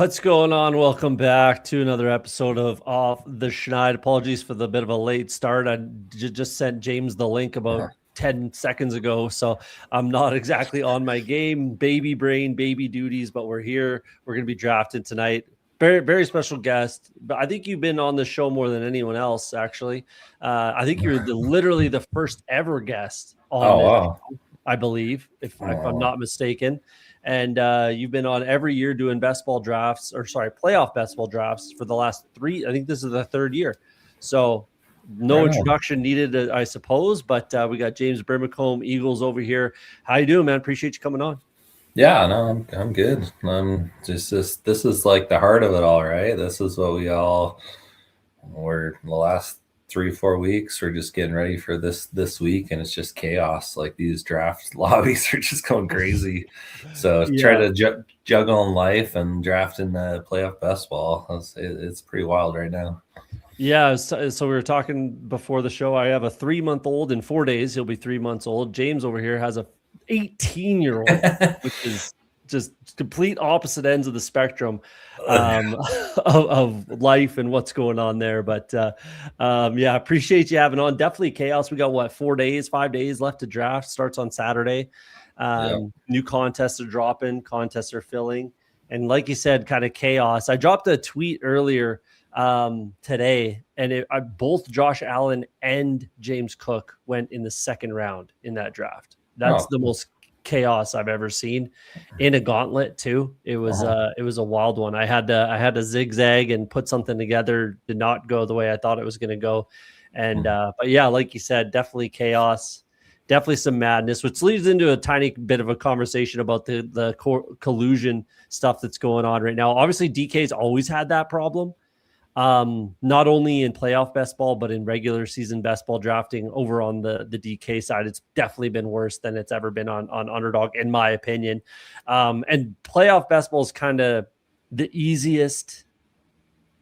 What's going on? Welcome back to another episode of Off the Schneid. Apologies for the bit of a late start. I just sent James the link about 10 seconds ago, so I'm not exactly on my game. Baby brain, baby duties, but we're here. We're going to be drafting tonight. Very, very special guest. But I think you've been on the show more than anyone else, actually. I think you're literally the first ever guest on this show, I believe, if I'm not mistaken. And you've been on every year doing playoff best ball drafts for the last 3. I think this is the 3rd year. So no introduction needed, I suppose. But we got James Brimacombe, Eaglezzz over here. How you doing, man? Appreciate you coming on. Yeah, no, I'm good. This is like the heart of it all, right? This is what we're the last 3-4 weeks. We're just getting ready for this week, and it's just chaos. Like these draft lobbies are just going crazy. So try to juggle in life and draft in the playoff best ball. It's pretty wild right now. Yeah, so we were talking before the show. I have a 3-month-old in 4 days. He'll be 3 months old. James over here has a 18-year-old, which is just complete opposite ends of the spectrum of life and what's going on there. But yeah, appreciate you having on. Definitely chaos. We got 5 days left to draft. Starts on Saturday. New contests are dropping, contests are filling, and like you said, kind of chaos. I dropped a tweet earlier today, and both Josh Allen and James Cook went in the 2nd round in that draft. That's the most chaos I've ever seen in a gauntlet too. It was a wild one. I had to zigzag and put something together. Did not go the way I thought it was going to go. And but yeah, like you said, definitely chaos, definitely some madness, which leads into a tiny bit of a conversation about the collusion stuff that's going on right now. Obviously, DK's always had that problem. Not only in playoff best ball, but in regular season best ball drafting. Over on the DK side, it's definitely been worse than it's ever been on Underdog, in my opinion. And playoff best ball is kind of the easiest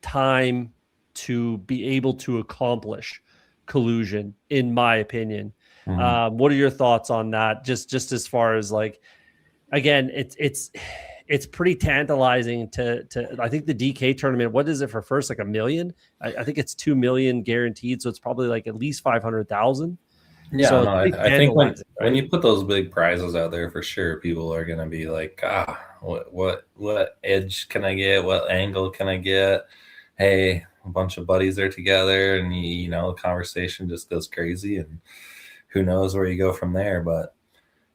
time to be able to accomplish collusion, in my opinion. What are your thoughts on that? Just as far as, like, again, it's pretty tantalizing to I think the DK tournament, what is it for first? Like $1 million? I think it's 2 million guaranteed. So it's probably like at least 500,000. Yeah, so no, I think when you put those big prizes out there, for sure, people are going to be like, what edge can I get? What angle can I get? Hey, a bunch of buddies are together, and the conversation just goes crazy, and who knows where you go from there. But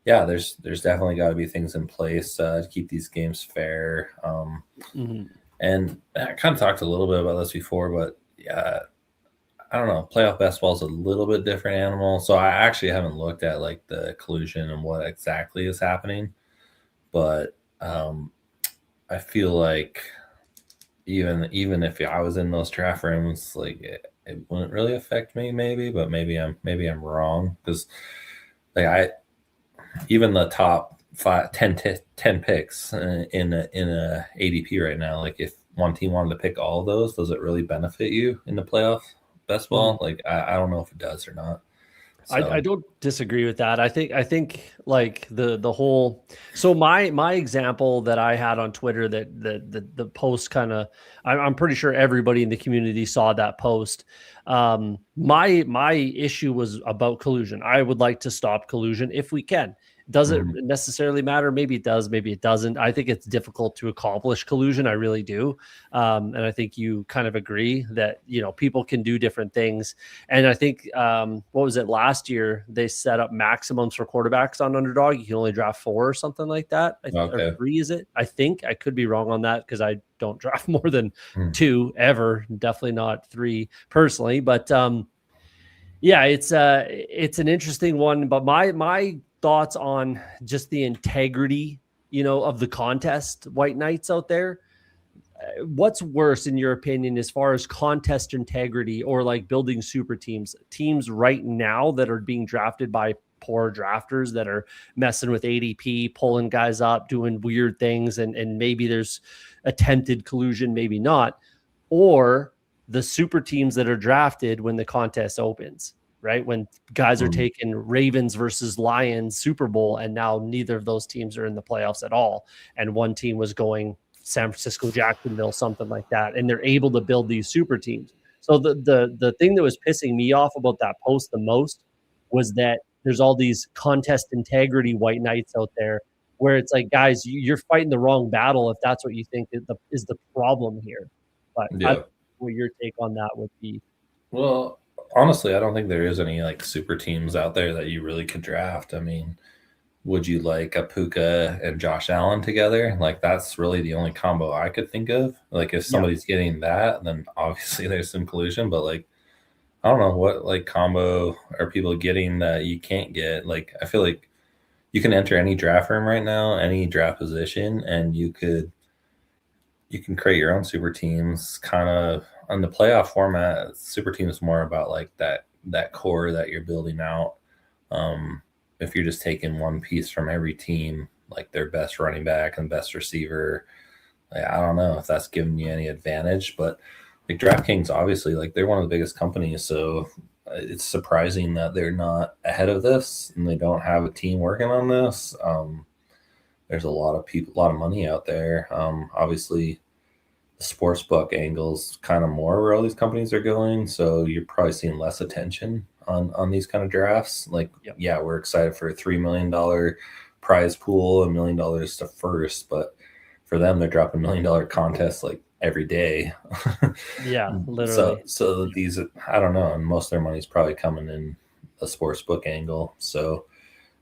yeah, there's definitely got to be things in place to keep these games fair. And I kind of talked a little bit about this before, but yeah, I don't know. Playoff best ball is a little bit different animal. So I actually haven't looked at like the collusion and what exactly is happening. But I feel like even if I was in those draft rooms, like it wouldn't really affect me, maybe. But maybe I'm wrong, because like even the top 10 picks in a ADP right now, like if one team wanted to pick all of those, does it really benefit you in the playoff best ball? Like I don't know if it does or not. So. I don't disagree with that. I think like the whole, so my example that I had on Twitter, that the post kind of, I'm pretty sure everybody in the community saw that post. My issue was about collusion. I would like to stop collusion if we can. Does it necessarily matter? Maybe it does, maybe it doesn't. I think it's difficult to accomplish collusion. I really do. And I think you kind of agree that, people can do different things. And I think, what was it, last year, they set up maximums for quarterbacks on Underdog. You can only draft 4 or something like that. Or 3, is it? I think. I could be wrong on that, because I don't draft more than 2 ever. Definitely not 3 personally. But yeah, it's an interesting one. But my thoughts on just the integrity, of the contest white knights out there. What's worse, in your opinion, as far as contest integrity, or like building super teams right now that are being drafted by poor drafters that are messing with ADP, pulling guys up, doing weird things, and maybe there's attempted collusion, maybe not, or the super teams that are drafted when the contest opens, right? When guys are taking Ravens versus Lions Super Bowl, and now neither of those teams are in the playoffs at all. And one team was going San Francisco, Jacksonville, something like that, and they're able to build these super teams. So the thing that was pissing me off about that post the most was that there's all these contest integrity white knights out there where it's like, guys, you're fighting the wrong battle if that's what you think is the problem here. But I don't know what your take on that would be. Well, honestly, I don't think there is any like super teams out there that you really could draft. I mean, would you like a Puka and Josh Allen together? Like, that's really the only combo I could think of. Like, if somebody's getting that, then obviously there's some collusion. But like, I don't know what like combo are people getting that you can't get. Like, I feel like you can enter any draft room right now, any draft position, and you can create your own super teams. Kind of on the playoff format, super teams more about like that core that you're building out. If you're just taking one piece from every team, like their best running back and best receiver, like, I don't know if that's giving you any advantage. But like DraftKings, obviously, like they're one of the biggest companies, so it's surprising that they're not ahead of this and they don't have a team working on this. There's a lot of people, a lot of money out there. Obviously, the sportsbook angle's kind of more where all these companies are going, so you're probably seeing less attention on these kind of drafts. Like, yeah, we're excited for a $3 million prize pool, $1 million to first, but for them, they're dropping $1 million contests like every day. Yeah, literally. So these, I don't know, and most of their money's probably coming in a sportsbook angle. So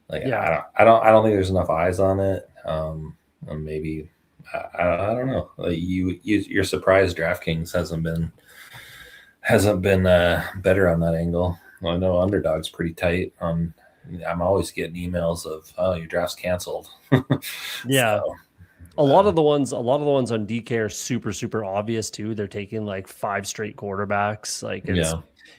like, I don't think there's enough eyes on it. And maybe I don't know. Like you're surprised DraftKings hasn't been better on that angle. Well, I know Underdog's pretty tight on. I'm always getting emails of, "Oh, your draft's canceled." Yeah. So, a lot of the ones on DK are super obvious too. They're taking like 5 straight quarterbacks. Like,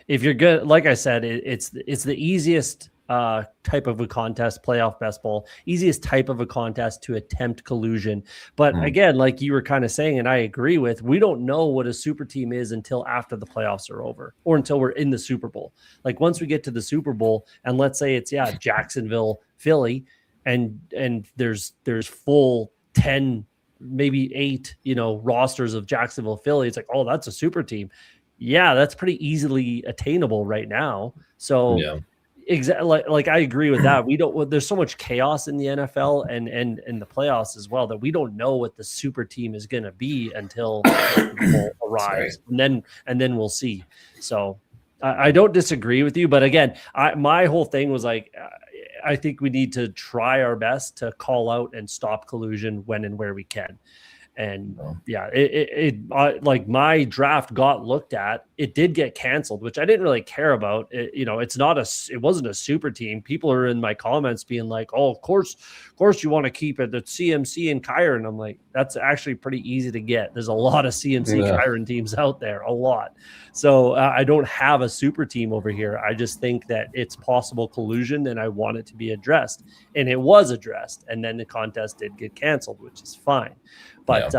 if you're good, like I said, it's the easiest type of a contest, playoff best ball, easiest type of a contest to attempt collusion. But again, like you were kind of saying, and I agree with, we don't know what a super team is until after the playoffs are over or until we're in the Super Bowl. Like once we get to the Super Bowl and let's say it's Jacksonville, Philly, and there's full 10, maybe 8, rosters of Jacksonville, Philly. It's like, oh, that's a super team. Yeah, that's pretty easily attainable right now. So exactly, like I agree with that. There's so much chaos in the NFL and the playoffs as well that we don't know what the super team is going to be until the arrives, right. and then we'll see. So I don't disagree with you, but again, my whole thing was like, I think we need to try our best to call out and stop collusion when and where we can. And like my draft got looked at. It did get canceled, which I didn't really care about. It wasn't a super team. People are in my comments being like, "Oh, of course you want to keep it. The CMC and Kyron." I'm like, that's actually pretty easy to get. There's a lot of CMC Kyron teams out there, a lot. So I don't have a super team over here. I just think that it's possible collusion, and I want it to be addressed, and it was addressed. And then the contest did get canceled, which is fine. But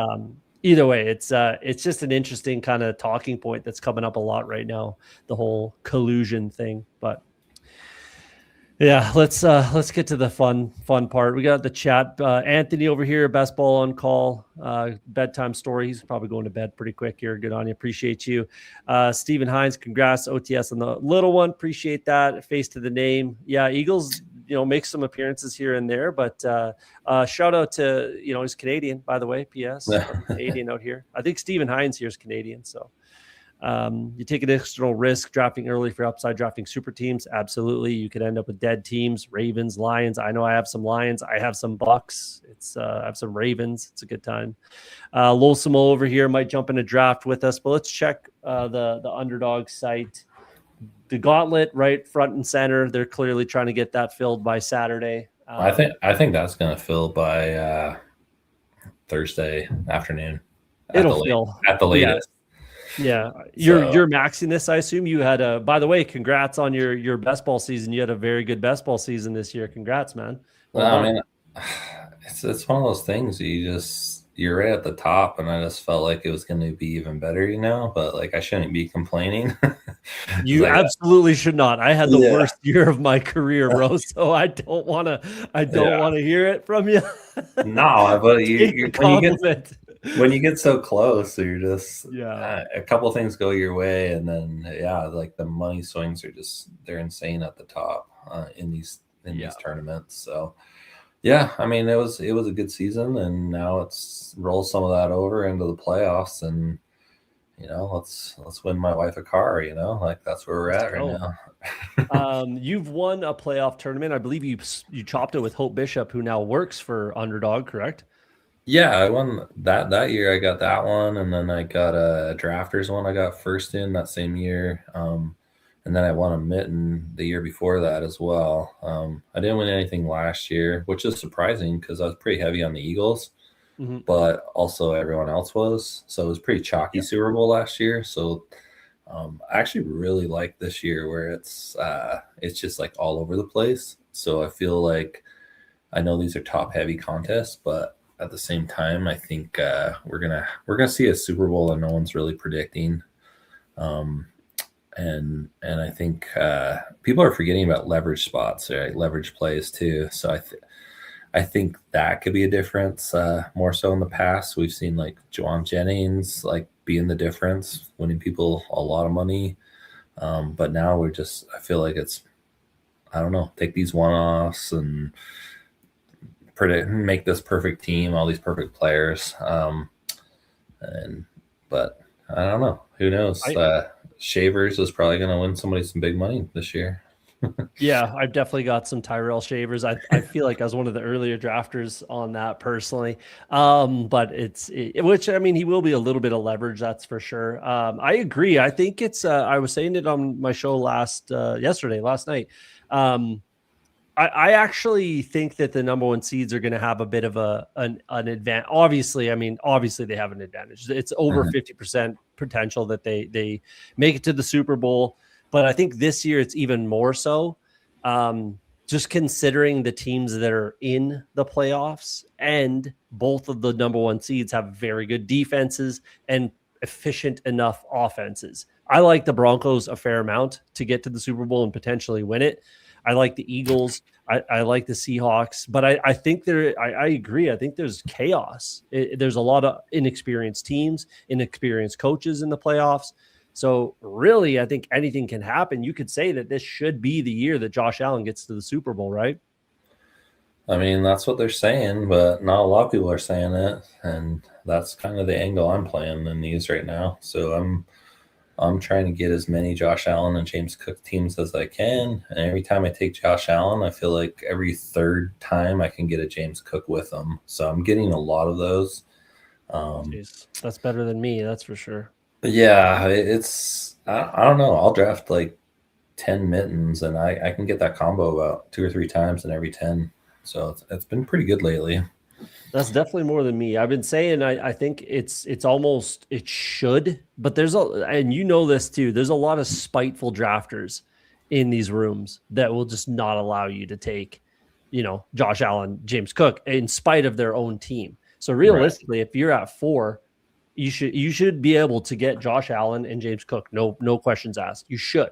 either way, it's just an interesting kind of talking point that's coming up a lot right now, the whole collusion thing. But yeah, let's get to the fun part. We got the chat. Anthony over here, best ball on call. Bedtime story. He's probably going to bed pretty quick here. Good on you. Appreciate you. Stephen Hines, congrats OTS on the little one. Appreciate that. Face to the name. Yeah, Eagles, make some appearances here and there, but shout out to, he's Canadian, by the way, PS. Canadian out here. I think Stephen Hines here is Canadian. So you take an external risk drafting early for upside, drafting super teams. Absolutely. You could end up with dead teams, Ravens, Lions. I know I have some Lions. I have some Bucks. I have some Ravens. It's a good time. Losimo over here might jump in a draft with us, but let's check the Underdog site. The gauntlet, right, front and center. They're clearly trying to get that filled by Saturday. I think that's going to fill by Thursday afternoon. It'll fill at the latest. Yeah. You're maxing this, I assume. You had by the way, congrats on your best ball season. You had a very good best ball season this year. Congrats, man. Well, I mean, it's one of those things you're right at the top, and I just felt like it was going to be even better, but like I shouldn't be complaining. You absolutely should not. I had the worst year of my career, bro. So I don't want to hear it from you. No, but when you get so close, you're just Yeah. a couple things go your way, and then like the money swings are they're insane at the top in these tournaments. So yeah, I mean it was a good season, and now it's roll some of that over into the playoffs, and let's win my wife a car. Like that's where we're at right now. You've won a playoff tournament. I believe you chopped it with Hope Bishop, who now works for Underdog, correct? Yeah, I won that year. I got that one, and then I got a drafters one. I got first in that same year, and then I won a mitten the year before that as well. I didn't win anything last year, which is surprising because I was pretty heavy on the Eagles, but also everyone else was. So it was pretty chalky Super Bowl last year. So I actually really like this year where it's just like all over the place. So I feel like I know these are top heavy contests, but at the same time, I think we're gonna see a Super Bowl that no one's really predicting, and I think people are forgetting about leverage spots, right? Leverage plays too. So I think that could be a difference. More so in the past, we've seen like Juwan Jennings like being the difference, winning people a lot of money, but now I feel like it's I don't know, take these one-offs and make this perfect team, all these perfect players. But I don't know. Who knows? Shavers is probably going to win somebody some big money this year. Yeah, I've definitely got some Tyrell Shavers. I feel like I was one of the earlier drafters on that personally. But which I mean, he will be a little bit of leverage, that's for sure. I agree. I think it's I was saying it on my show last night. I actually think that the number one seeds are going to have a bit of an advantage. Obviously, they have an advantage. It's over 50% potential that they make it to the Super Bowl. But I think this year it's even more so, just considering the teams that are in the playoffs, and both of the number one seeds have very good defenses and efficient enough offenses. I like the Broncos a fair amount to get to the Super Bowl and potentially win it. I like the Eagles. I like the Seahawks, but I think I agree. I think there's chaos. There's a lot of inexperienced teams, inexperienced coaches in the playoffs. So really, I think anything can happen. You could say that this should be the year that Josh Allen gets to the Super Bowl, right? I mean, that's what they're saying, but not a lot of people are saying it. And that's kind of the angle I'm playing in these right now. So I'm trying to get as many Josh Allen and James Cook teams as I can. And every time I take Josh Allen, I feel like every third time I can get a James Cook with him. So I'm getting a lot of those. Jeez, that's better than me, that's for sure. Yeah, I don't know. I'll draft like 10 mittens, and I can get that combo about 2 or 3 times in every 10. So it's been pretty good lately. That's definitely more than me. I've been saying I think it's almost it should, but and you know this too. There's a lot of spiteful drafters in these rooms that will just not allow you to take, Josh Allen, James Cook, in spite of their own team. So realistically, if you're at 4, you should be able to get Josh Allen and James Cook. No questions asked. You should,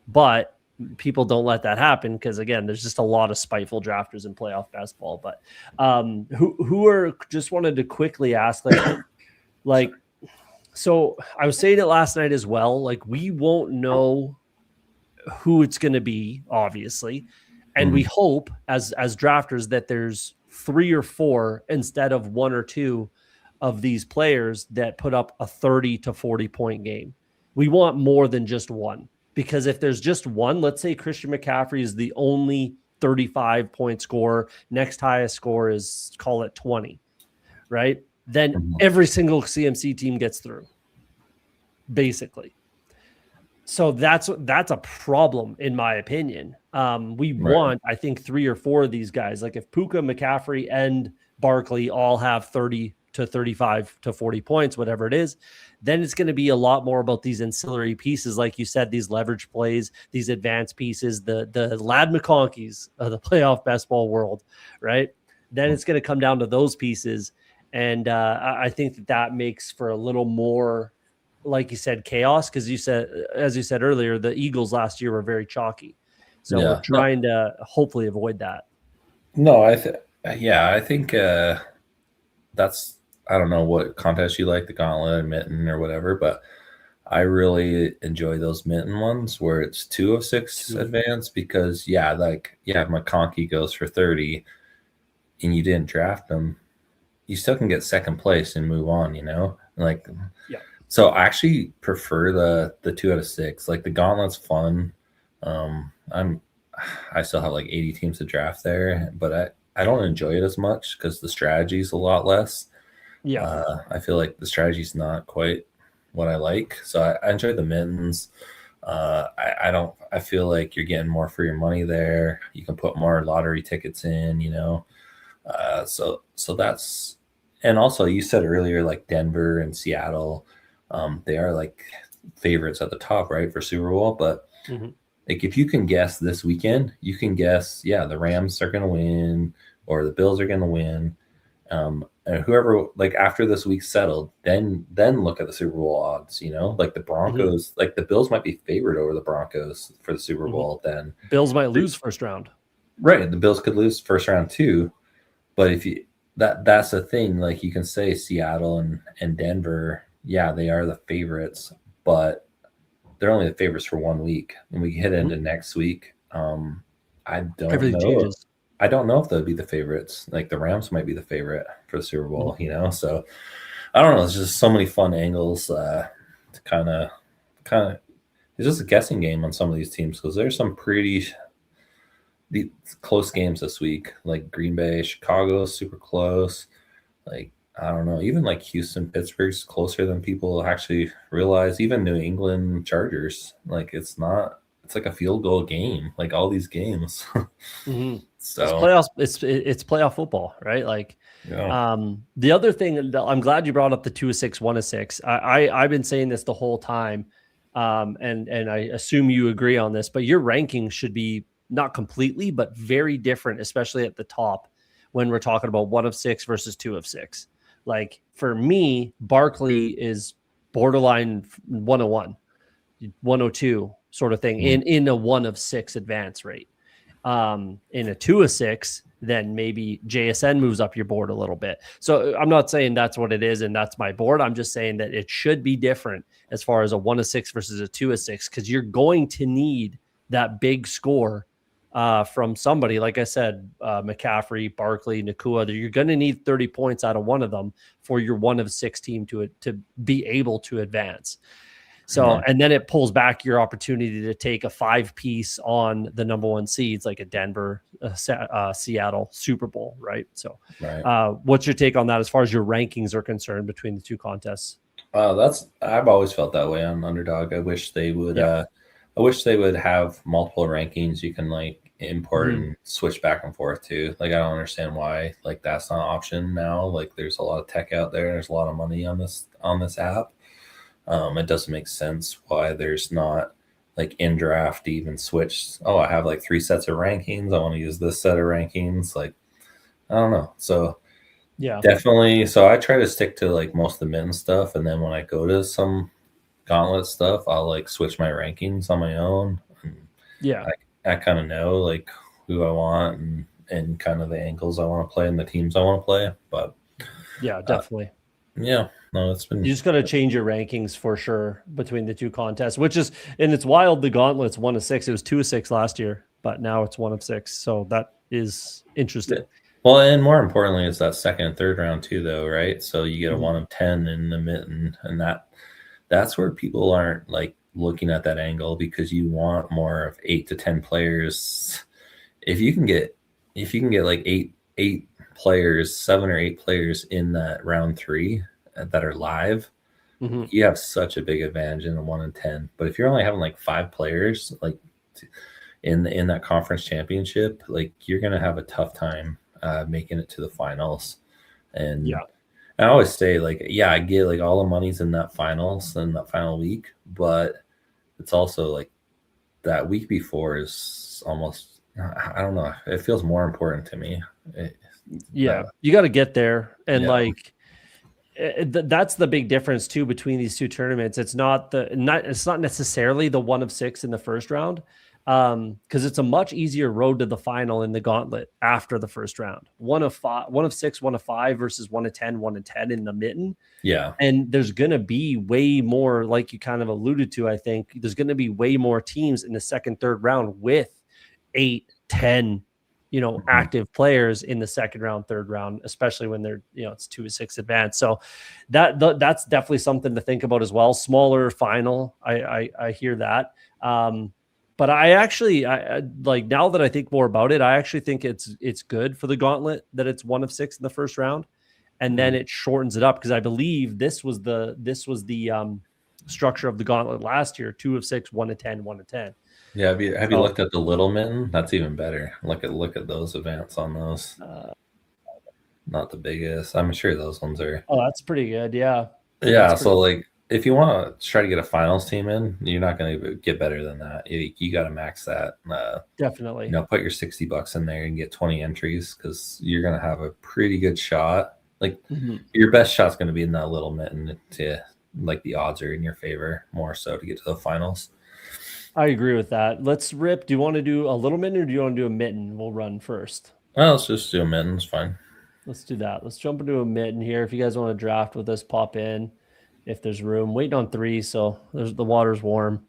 but people don't let that happen because, again, there's just a lot of spiteful drafters in playoff basketball. But who are just wanted to quickly ask, like, so I was saying it last night as well. Like, we won't know who it's going to be, obviously, and we hope as drafters that there's 3 or 4 instead of 1 or 2 of these players that put up a 30 to 40 point game. We want more than just one. Because if there's just one, let's say Christian McCaffrey is the only 35-point scorer, next highest score is, call it 20, right? Then every single CMC team gets through, basically. So that's a problem, in my opinion. We want, I think, 3 or 4 of these guys. Like if Puka, McCaffrey, and Barkley all have 30 to 35 to 40 points, whatever it is, then it's going to be a lot more about these ancillary pieces. Like you said, these leverage plays, these advanced pieces, the Lad McConkeys of the playoff best ball world, right? Then it's going to come down to those pieces. And I think that makes for a little more, like you said, chaos. Because as you said earlier, the Eagles last year were very chalky. So we're trying to hopefully avoid that. No, I think that's I don't know what contest you like, the gauntlet or mitten or whatever, but I really enjoy those mitten ones where it's 2 of 6 advance because McConkey goes for 30 and you didn't draft them, you still can get second place and move on, Like, yeah. So I actually prefer the 2 out of 6. Like the gauntlet's fun. I still have like 80 teams to draft there, but I don't enjoy it as much because the strategy's a lot less. Yeah. I feel like the strategy's not quite what I like. So I enjoy the mittens. I feel like you're getting more for your money there. You can put more lottery tickets in, so that's, and also you said earlier, like Denver and Seattle, they are like favorites at the top, right, for Super Bowl. But like if you can guess this weekend, you can guess, the Rams are going to win or the Bills are going to win. And whoever, like after this week's settled, then look at the Super Bowl odds, like the Broncos, like the Bills might be favored over the Broncos for the Super Bowl. Then Bills might lose first round. Right. The Bills could lose first round too. But if you, that's the thing, like you can say Seattle and Denver, they are the favorites, but they're only the favorites for 1 week. When we hit into next week, I don't Everything know. changes. I don't know if they'll be the favorites. Like the Rams might be the favorite for the Super Bowl, So I don't know. There's just so many fun angles to kind of. It's just a guessing game on some of these teams because there's some pretty close games this week. Like Green Bay, Chicago, super close. Like I don't know. Even like Houston, Pittsburgh's closer than people actually realize. Even New England Chargers, like it's not. It's like a field goal game. Like all these games. So it's playoffs. It's playoff football, right? Like, the other thing, I'm glad you brought up the 2 of 6, 1 of 6. I've been saying this the whole time, and I assume you agree on this. But your rankings should be not completely, but very different, especially at the top when we're talking about 1 of 6 versus 2 of 6. Like for me, Barkley is borderline 101, 102 sort of thing in a 1 of 6 advance rate. In a 2 of 6, then maybe JSN moves up your board a little bit. So I'm not saying that's what it is and that's my board. I'm just saying that it should be different as far as a 1 of 6 versus a 2 of 6, because you're going to need that big score from somebody. Like I said, McCaffrey, Barkley, Nakua, you're going to need 30 points out of one of them for your 1 of 6 team to be able to advance. So, and then it pulls back your opportunity to take a 5-piece on the number 1 seeds, like a Denver, Seattle Super Bowl, right? So, what's your take on that as far as your rankings are concerned between the two contests? I've always felt that way on Underdog. I wish they would. I wish they would have multiple rankings you can like import and switch back and forth to. Like I don't understand why like that's not an option now. Like there's a lot of tech out there. There's a lot of money on this app. It doesn't make sense why there's not like in draft even switch. Oh, I have like 3 sets of rankings. I want to use this set of rankings. Like, I don't know. So definitely. So I try to stick to like most of the mitten stuff. And then when I go to some gauntlet stuff, I'll like switch my rankings on my own. And I kind of know like who I want and kind of the angles I want to play and the teams I want to play. But definitely. No, it's been. You just got to change your rankings for sure between the two contests, which is, and it's wild. The gauntlet's 1 of 6. It was 2 of 6 last year, but now it's 1 of 6. So that is interesting. Well, and more importantly, it's that second and third round too, though, right? So you get a 1 of 10 in the mitten, and that's where people aren't like looking at that angle because you want more of 8 to 10 players. If you can get like eight players, 7 or 8 players in that round 3 that are live, you have such a big advantage in the 1 in 10. But if you're only having like 5 players like in that conference championship, like you're gonna have a tough time making it to the finals. And I always say like, I get like all the money's in that finals and that final week, but it's also like that week before is almost, I don't know, it feels more important to me. You got to get there and like. That's the big difference too between these two tournaments. It's not necessarily the 1 of 6 in the first round, because it's a much easier road to the final in the gauntlet after the first round. 1 of 5, 1 of 6, 1 of 5 versus 1 of 10, 1 of 10 in the mitten. Yeah. And there's going to be way more, like you kind of alluded to, I think there's going to be way more teams in the second, third round with 8, 10, active players in the second round, third round, especially when they're, it's 2 of 6 advanced. So that's definitely something to think about as well. Smaller final. I hear that. But I actually, like, now that I think more about it, I actually think it's good for the gauntlet that it's 1 of 6 in the first round, and then it shortens it up, because I believe this was the structure of the gauntlet last year: 2 of 6, 1 of 10, 1 of 10. Yeah, have you looked at the little mitten? That's even better. Look at those events on those. Not the biggest. I'm sure those ones are. Oh, that's pretty good. Yeah. Yeah. So like, if you want to try to get a finals team in, you're not going to get better than that. You got to max that. Definitely. Put your $60 in there and get 20 entries, because you're going to have a pretty good shot. Like your best shot's going to be in that little mitten. Like the odds are in your favor more so to get to the finals. I agree with that. Let's rip. Do you want to do a little mitten, or do you want to do a mitten? We'll run first. Well, let's just do a mitten. It's fine. Let's do that. Let's jump into a mitten here. If you guys want to draft with us, pop in if there's room. Waiting on 3, so the water's warm.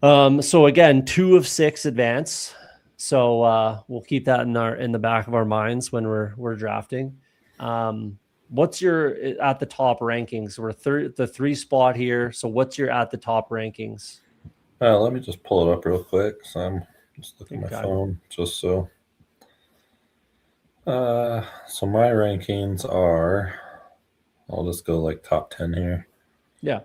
So again, 2 of 6 advance. So we'll keep that in the back of our minds when we're drafting. What's your at the top rankings? We're the 3 spot here. So what's your at the top rankings? Let me just pull it up real quick. So I'm just looking at my phone just so. So my rankings are, I'll just go like top 10 here. Yeah.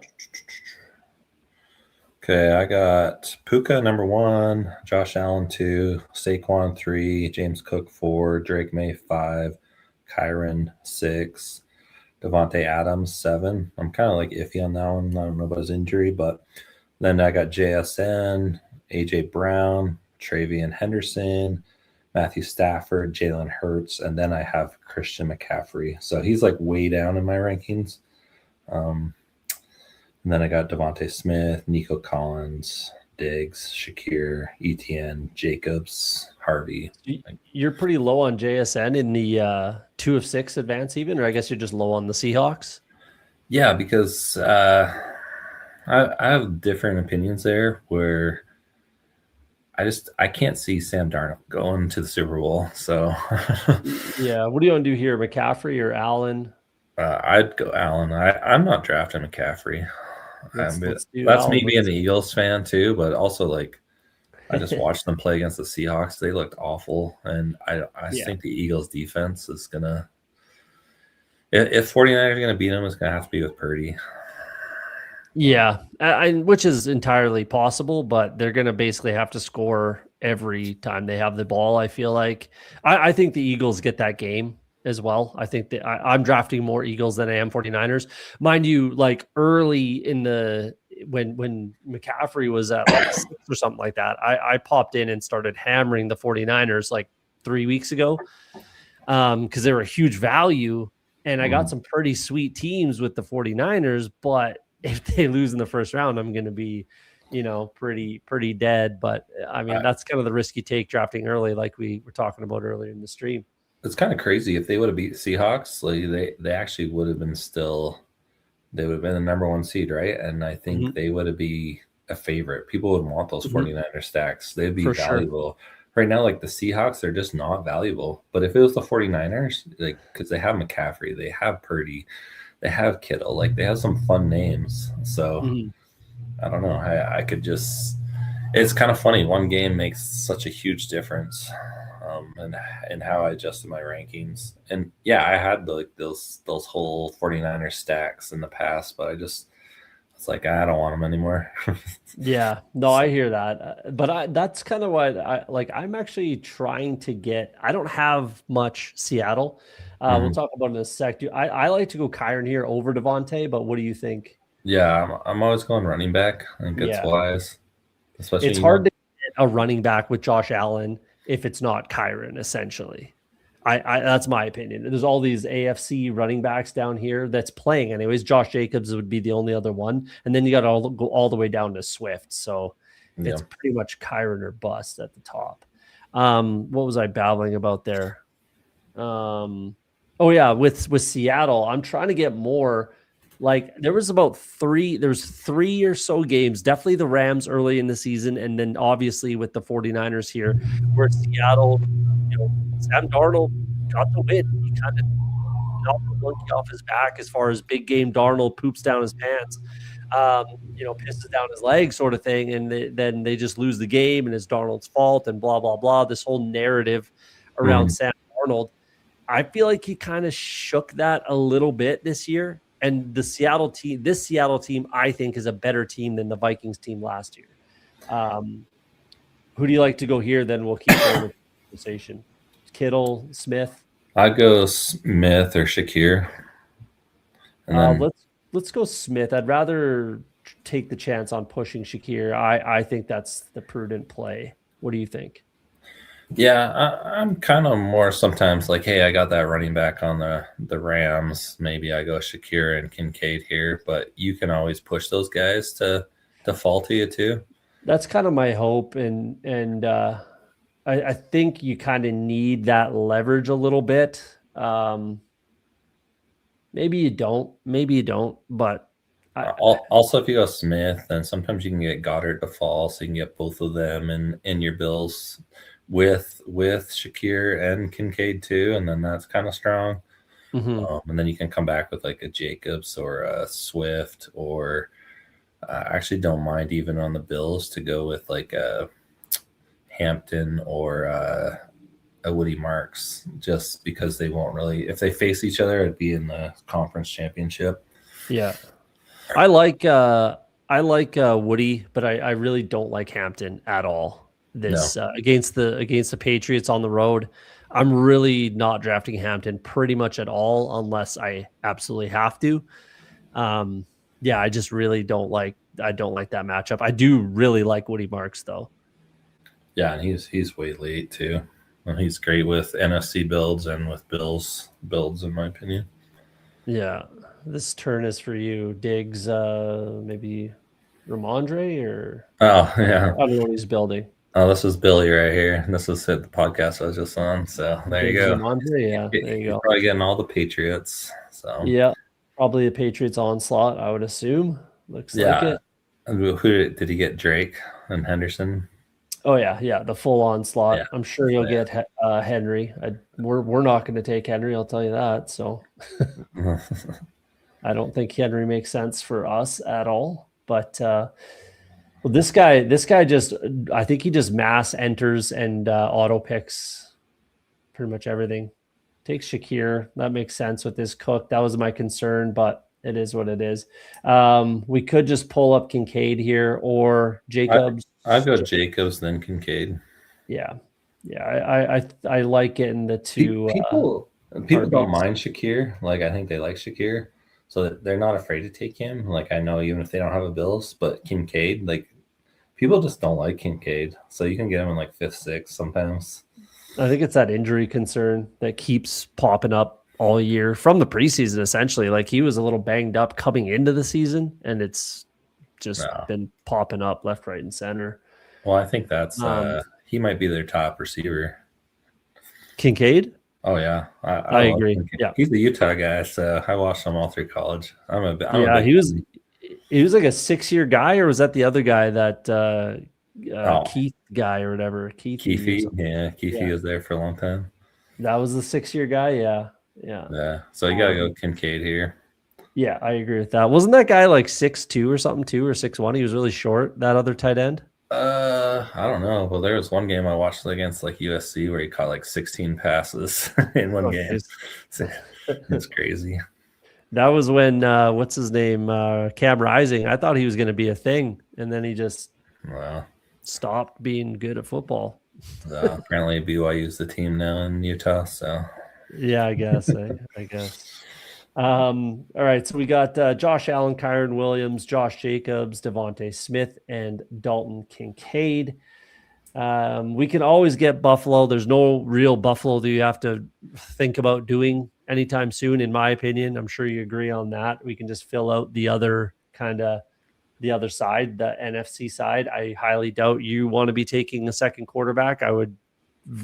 Okay, I got Puka number 1, Josh Allen 2, Saquon 3, James Cook 4, Drake May 5, Kyron 6, Devontae Adams 7. I'm kind of like iffy on that one. I don't know about his injury, but then I got JSN, AJ Brown, Travian Henderson, Matthew Stafford, Jalen Hurts, and then I have Christian McCaffrey. So he's like way down in my rankings. And then I got Devontae Smith, Nico Collins, Diggs, Shakir, Etienne, Jacobs, Harvey. You're pretty low on JSN in the 2 of 6 advance even, or I guess you're just low on the Seahawks? Yeah, because I have different opinions there, where I can't see Sam Darnold going to the Super Bowl. So yeah, what do you want to do here, McCaffrey or Allen? I'd go Allen. I'm not drafting McCaffrey. That's Allen. Me being an Eagles fan too, but also like I just watched them play against the Seahawks. They looked awful, and I think the Eagles defense is gonna. If 49ers are gonna beat them, it's gonna have to be with Purdy. Yeah, which is entirely possible, but they're going to basically have to score every time they have the ball. I feel like I think the Eagles get that game as well. I think that I'm drafting more Eagles than I am 49ers. Mind you, like early in when McCaffrey was at like 6 or something like that, I popped in and started hammering the 49ers like 3 weeks ago because they were a huge value, and I got some pretty sweet teams with the 49ers, but if they lose in the first round, I'm going to be, pretty dead. But I mean, that's kind of the risk you take drafting early, like we were talking about earlier in the stream. It's kind of crazy. If they would have beat Seahawks, like they actually would have been they would have been the number 1 seed, right? And I think they would have been a favorite. People would want those 49er stacks. They'd be valuable. Sure. Right now, like the Seahawks, they're just not valuable. But if it was the 49ers, like, because they have McCaffrey, they have Purdy, they have Kittle, like they have some fun names. So I don't know. I could just, it's kind of funny. One game makes such a huge difference and how I adjusted my rankings. And yeah, I had those whole 49er stacks in the past, but it's like, I don't want them anymore. Yeah, no, I hear that. But that's kind of what I'm actually trying to get. I don't have much Seattle. We'll talk about it in a sec. I like to go Kyron here over Devontae, but what do you think? Yeah, I'm always going running back. I think it's wise. Especially it's hard to get a running back with Josh Allen if it's not Kyron, essentially. I that's my opinion. There's all these AFC running backs down here that's playing anyways. Josh Jacobs would be the only other one, and then you got to go all the way down to Swift. So Yeah. It's pretty much Kyron or bust at the top. What was I babbling about there? Oh yeah, with Seattle, I'm trying to get more. Like there was three or so games, definitely the Rams early in the season, and then obviously with the 49ers here, where Seattle, Sam Darnold got the win. He kind of knocked the monkey off his back as far as big game Darnold poops down his pants, pisses down his leg sort of thing. And then they just lose the game and it's Darnold's fault and blah, blah, blah. This whole narrative around Sam Darnold. I feel like he kind of shook that a little bit this year. And this Seattle team, I think, is a better team than the Vikings team last year. Who do you like to go here? Then we'll keep going with the conversation. Kittle, Smith. I'd go Smith or Shakir. And then let's go Smith. I'd rather take the chance on pushing Shakir. I think that's the prudent play. What do you think? Yeah, I'm kind of more sometimes like, hey, I got that running back on the Rams. Maybe I go Shakir and Kincaid here, but you can always push those guys to fall to you too. That's kind of my hope, and I think you kind of need that leverage a little bit. Maybe you don't, but also if you go Smith, then sometimes you can get Goddard to fall, so you can get both of them in your bills with Shakir and Kincaid too, and then that's kind of strong. Mm-hmm. And then you can come back with like a Jacobs or a Swift, or I actually don't mind even on the Bills to go with like a Hampton or a Woody Marks, just because they won't really, if they face each other, it'd be in the conference championship. Yeah, I like Woody, but I really don't like Hampton at all. Against the Patriots on the road, I'm really not drafting Hampton pretty much at all unless I absolutely have to. I just really don't like that matchup. I do really like Woody Marks though. Yeah, and he's way late too. Well, he's great with NFC builds and with Bills builds, in my opinion. Yeah, this turn is for you, Diggs. Maybe Ramondre or oh yeah, I don't know what he's building. Oh, this is Billy right here. This is the podcast I was just on. So there you go. Yeah, there you go. Probably getting all the Patriots. So yeah, probably a Patriots onslaught, I would assume. Looks like it. Who did he get? Drake and Henderson. Oh yeah, the full onslaught. Yeah. I'm sure you'll get Henry. We're not going to take Henry. I'll tell you that. So I don't think Henry makes sense for us at all. But well, this guy just, I think he just mass enters and auto picks pretty much everything. Takes Shakir. That makes sense with this Cook. That was my concern, but it is what it is. We could just pull up Kincaid here or Jacobs. I'd go Jacobs, then Kincaid. Yeah. I like getting the two. People don't mind Shakir. Like, I think they like Shakir, so they're not afraid to take him. Like, I know even if they don't have a Bills, but Kincaid, like, people just don't like Kincaid, so you can get him in like 5th, 6th sometimes. I think it's that injury concern that keeps popping up all year from the preseason, essentially. Like, he was a little banged up coming into the season, and it's just been popping up left, right, and center. Well, I think that's he might be their top receiver. Kincaid? Oh yeah, I agree. Yeah, he's a Utah guy, so I watched him all through college. He was like a 6-year guy, or was that the other guy that Keith guy or whatever? Keefe was there for a long time. That was the 6-year guy. Yeah. So you gotta go Kincaid here. Yeah, I agree with that. Wasn't that guy like 6'2" or something, 2 or 6'1"? He was really short. That other tight end. I don't know. Well, there was one game I watched against like USC where he caught like 16 passes in one game. It's crazy. That was when what's his name, Cam Rising. I thought he was going to be a thing, and then he just stopped being good at football. Apparently, BYU is the team now in Utah. So yeah, I guess. I guess. All right, so we got Josh Allen, Kyron Williams, Josh Jacobs, Devontae Smith, and Dalton Kincaid. We can always get Buffalo. There's no real Buffalo that you have to think about doing anytime soon, in my opinion. I'm sure you agree on that. We can just fill out the other kind of the other side, the NFC side. I highly doubt you want to be taking a second quarterback. I would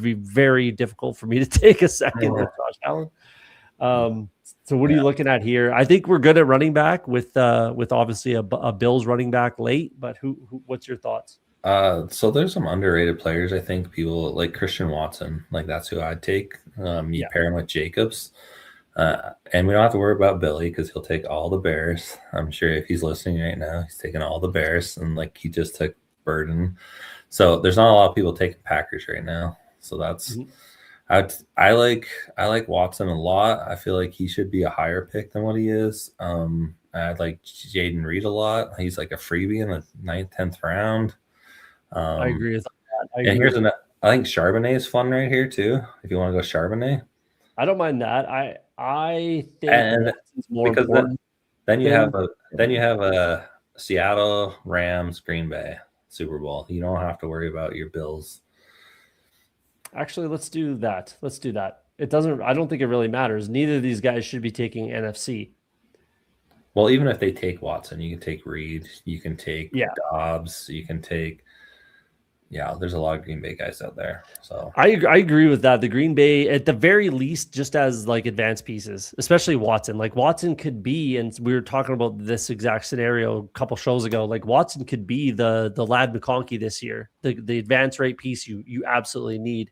be very difficult for me to take a second with Josh Allen. So what are you looking at here? I think we're good at running back with obviously a Bills running back late, but who what's your thoughts? So there's some underrated players. I think people like Christian Watson, like that's who I'd take. You pair him with Jacobs, and we don't have to worry about Billy because he'll take all the Bears. I'm sure if he's listening right now, he's taking all the Bears, and like he just took Burden. So there's not a lot of people taking Packers right now. So that's I like Watson a lot. I feel like he should be a higher pick than what he is. I like Jaden Reed a lot. He's like a freebie in the 9th, 10th round. I agree with that. I think Charbonnet is fun right here too. If you want to go Charbonnet, I don't mind that. I think it's more important. Then you have a Seattle Rams Green Bay Super Bowl. You don't have to worry about your Bills. Actually, let's do that. It doesn't. I don't think it really matters. Neither of these guys should be taking NFC. Well, even if they take Watson, you can take Reed. You can take Dobbs. You can take. Yeah, there's a lot of Green Bay guys out there. So I agree with that. The Green Bay, at the very least, just as like advanced pieces, especially Watson. Like Watson could be, and we were talking about this exact scenario a couple shows ago. Like Watson could be the Lad McConkey this year, the advance rate piece you absolutely need.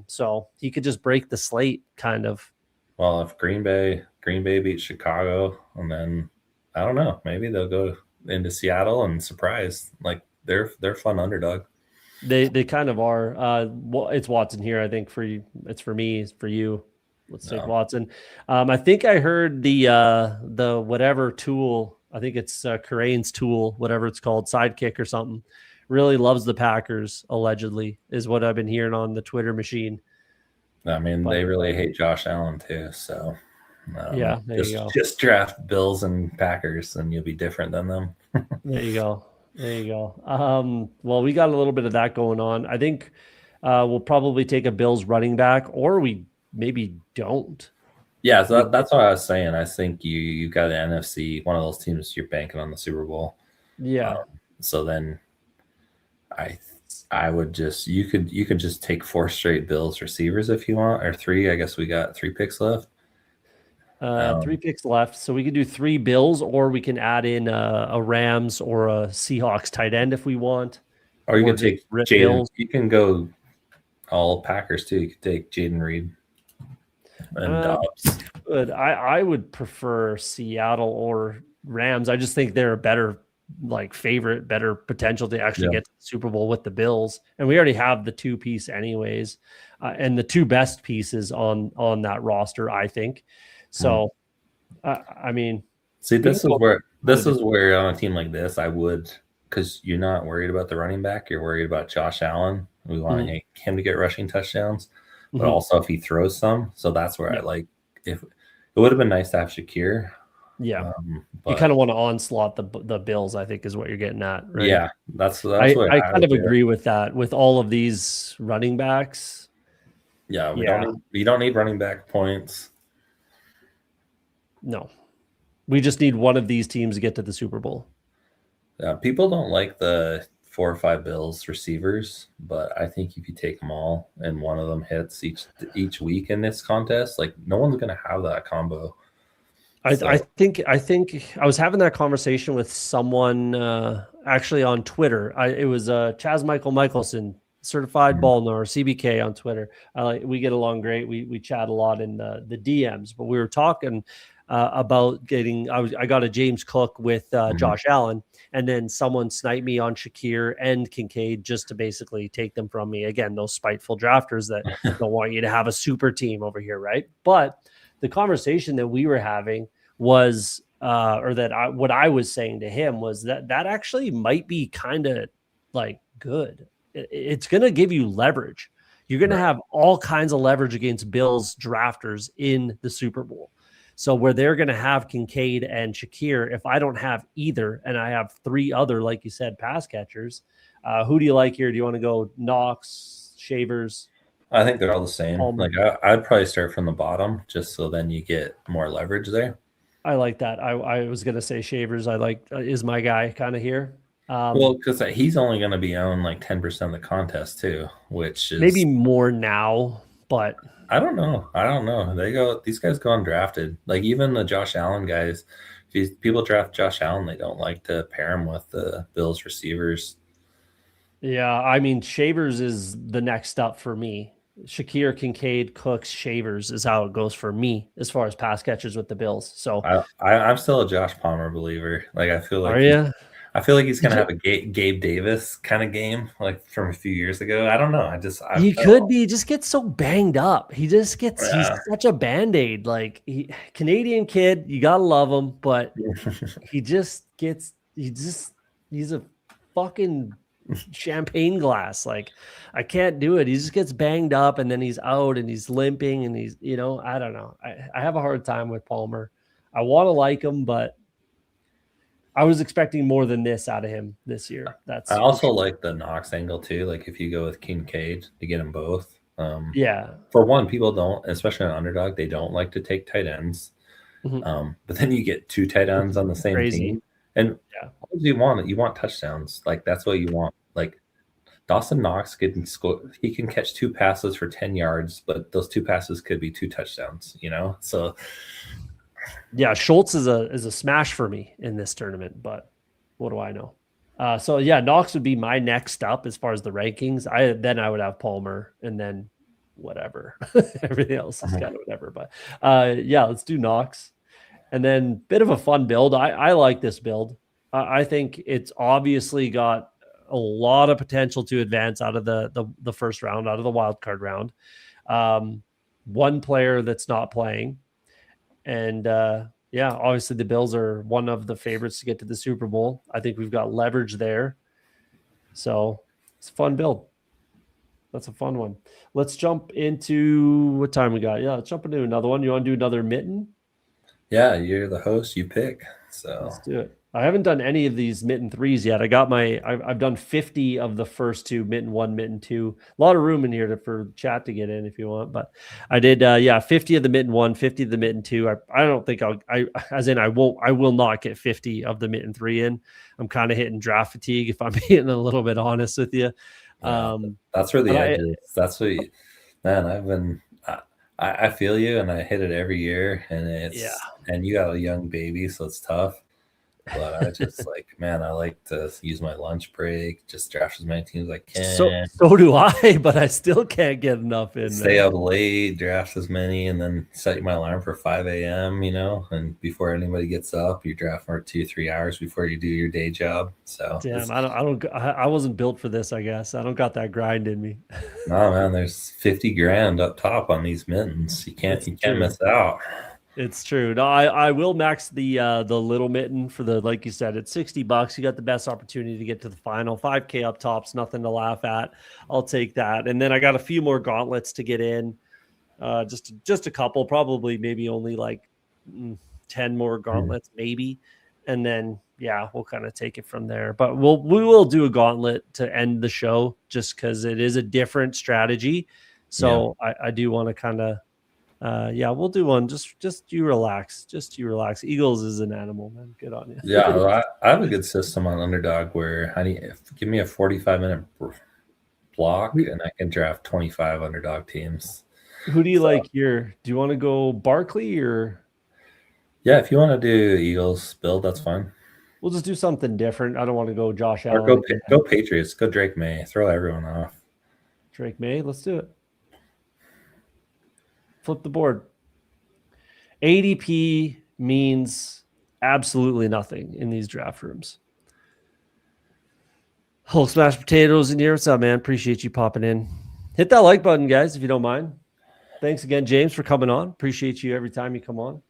So he could just break the slate, kind of. Well, if Green Bay beats Chicago, and then I don't know, maybe they'll go into Seattle and surprise. Like they're fun underdog. They kind of are. It's Watson here. I think for you, it's for me. It's for you. Let's take Watson. I think I heard the whatever tool. I think it's Karane's tool, whatever it's called, Sidekick or something. Really loves the Packers. Allegedly, is what I've been hearing on the Twitter machine. I mean, they really hate Josh Allen too. So there you go. Just draft Bills and Packers, and you'll be different than them. There you go. Well, we got a little bit of that going on. I think we'll probably take a Bills running back, or we maybe don't. Yeah, so that's what I was saying. I think you got an NFC, one of those teams you're banking on the Super Bowl. Yeah. So then I would just you could just take 4 straight Bills receivers if you want, or 3. I guess we got 3 picks left. 3 picks left, so we could do 3 Bills, or we can add in a Rams or a Seahawks tight end if we want. Or you can take Jaden. You can go all Packers too. You could take Jaden Reed and Dobbs. Good. I would prefer Seattle or Rams. I just think they're a better favorite, better potential to actually get to the Super Bowl with the Bills, and we already have the 2-piece anyways, and the 2 best pieces on that roster, I think. So, I mean, see, this is where on a team like this, I would, because you're not worried about the running back, you're worried about Josh Allen. We want him to get rushing touchdowns, but also if he throws some. So that's where I like. If it would have been nice to have Shakir. Yeah, you kind of want to onslaught the Bills, I think, is what you're getting at, right? Yeah, that's what I kind of agree with that. With all of these running backs, we don't need running back points. No, we just need one of these teams to get to the Super Bowl. Yeah, people don't like the 4 or 5 Bills receivers, but I think if you take them all and one of them hits each week in this contest, like no one's going to have that combo. I think I was having that conversation with someone actually on Twitter. It was Chaz Michelson, certified ball knower, CBK on Twitter. We get along great. We chat a lot in the DMs, but we were talking about getting. I got a James Cook with Josh Allen, and then someone sniped me on Shakir and Kincaid just to basically take them from me. Again, those spiteful drafters that don't want you to have a super team over here, right? But the conversation that we were having was, what I was saying to him was that actually might be kind of like good. It's going to give you leverage. You're going to have all kinds of leverage against Bills drafters in the Super Bowl. So where they're going to have Kincaid and Shakir, if I don't have either, and I have 3 other, like you said, pass catchers, who do you like here? Do you want to go Knox, Shavers? I think they're all the same. I'd probably start from the bottom just so then you get more leverage there. I like that. I was gonna say Shavers. I like is my guy kind of here. Well, because he's only going to be on like 10% of the contest too, which Maybe is more now, but I don't know. I don't know. These guys go undrafted. Like even the Josh Allen guys, if people draft Josh Allen, they don't like to pair him with the Bills receivers. yeah, I mean Shavers is the next up for me. Shakir, Kincaid, Cooks, Shavers is how it goes for me as far as pass catchers with the Bills. So I'm still a Josh Palmer believer. Like are you? I feel like he's gonna have a Gabe Davis kind of game, like from a few years ago. I don't know. I He could felt be. He just gets so banged up. He just gets. He's yeah. such a band-aid. Like Canadian kid, you gotta love him, but he just gets. He's a fucking champagne glass. Like I can't do it. He just gets banged up, and then he's out, and he's limping, and he's I don't know. I have a hard time with Palmer. I want to like him, but I was expecting more than this out of him this year. That's I for also sure. like the Knox angle too. Like if you go with Kincaid to get them both. Yeah. For one, people don't, especially on Underdog, they don't like to take tight ends. Mhm. But then you get two tight ends It's on the same crazy. team. And Yeah. what do you want? You want touchdowns. Like that's what you want. Like Dawson Knox can score. He can catch two passes for 10 yards, but those two passes could be two touchdowns, you know? So Yeah, Schultz is a smash for me in this tournament, but what do I know? So yeah, Knox would be my next up as far as the rankings. I would have Palmer and then whatever. Everything else is kind of whatever. But yeah, let's do Knox. And then bit of a fun build. I like this build. I think it's obviously got a lot of potential to advance out of the first round, out of the wild card round. One player that's not playing. And yeah, obviously the Bills are one of the favorites to get to the Super Bowl. I think we've got leverage there. So it's a fun build. That's a fun one. Let's jump into what time we got. Yeah, let's jump into another one. You want to do another mitten? yeah, you're the host, you pick. So Let's do it. I haven't done any of these mitten threes yet. I've done 50 of the first two, mitten one, mitten two. A lot of room in here for chat to get in if you want, but I did 50 of the mitten one, 50 of the mitten two. I don't think I will not get 50 of the mitten three in. I'm kind of hitting draft fatigue if I'm being a little bit honest with you. yeah, that's where the edge is. That's what man, I feel you and I hit it every year and and you got a young baby, so it's tough. But I just man, I like to use my lunch break, just draft as many teams as I can. So do I, but I still can't get enough in. Stay up late, draft as many, and then set my alarm for 5 a.m., and before anybody gets up, you draft for 2-3 hours before you do your day job. So damn, I wasn't built for this, I guess. I don't got that grind in me. no, man, there's 50 grand up top on these mittens. You can't miss out. It's true. No, I will max the little mitten for like you said, it's $60. You got the best opportunity to get to the final. 5K up top's nothing to laugh at. I'll take that. And then I got a few more gauntlets to get in. Just a couple, probably maybe only like 10 more gauntlets, maybe. And then yeah, we'll kind of take it from there. But we will do a gauntlet to end the show just because it is a different strategy. So yeah. I do want to kind of we'll do one. Just you relax. Eaglezzz is an animal, man. Good on you. Yeah, well, I have a good system on Underdog where give me a 45-minute block and I can draft 25 Underdog teams. Who do you like here? Do you want to go Barkley or? Yeah, if you want to do Eagles build, that's fine. We'll just do something different. I don't want to go Josh Allen. Or go Patriots. Go Drake May. Throw everyone off. Drake May. Let's do it. Flip the board. ADP means absolutely nothing in these draft rooms. Hulk Smash Potatoes in here. What's up, man? Appreciate you popping in. Hit that like button, guys, if you don't mind. Thanks again, James, for coming on. Appreciate you every time you come on.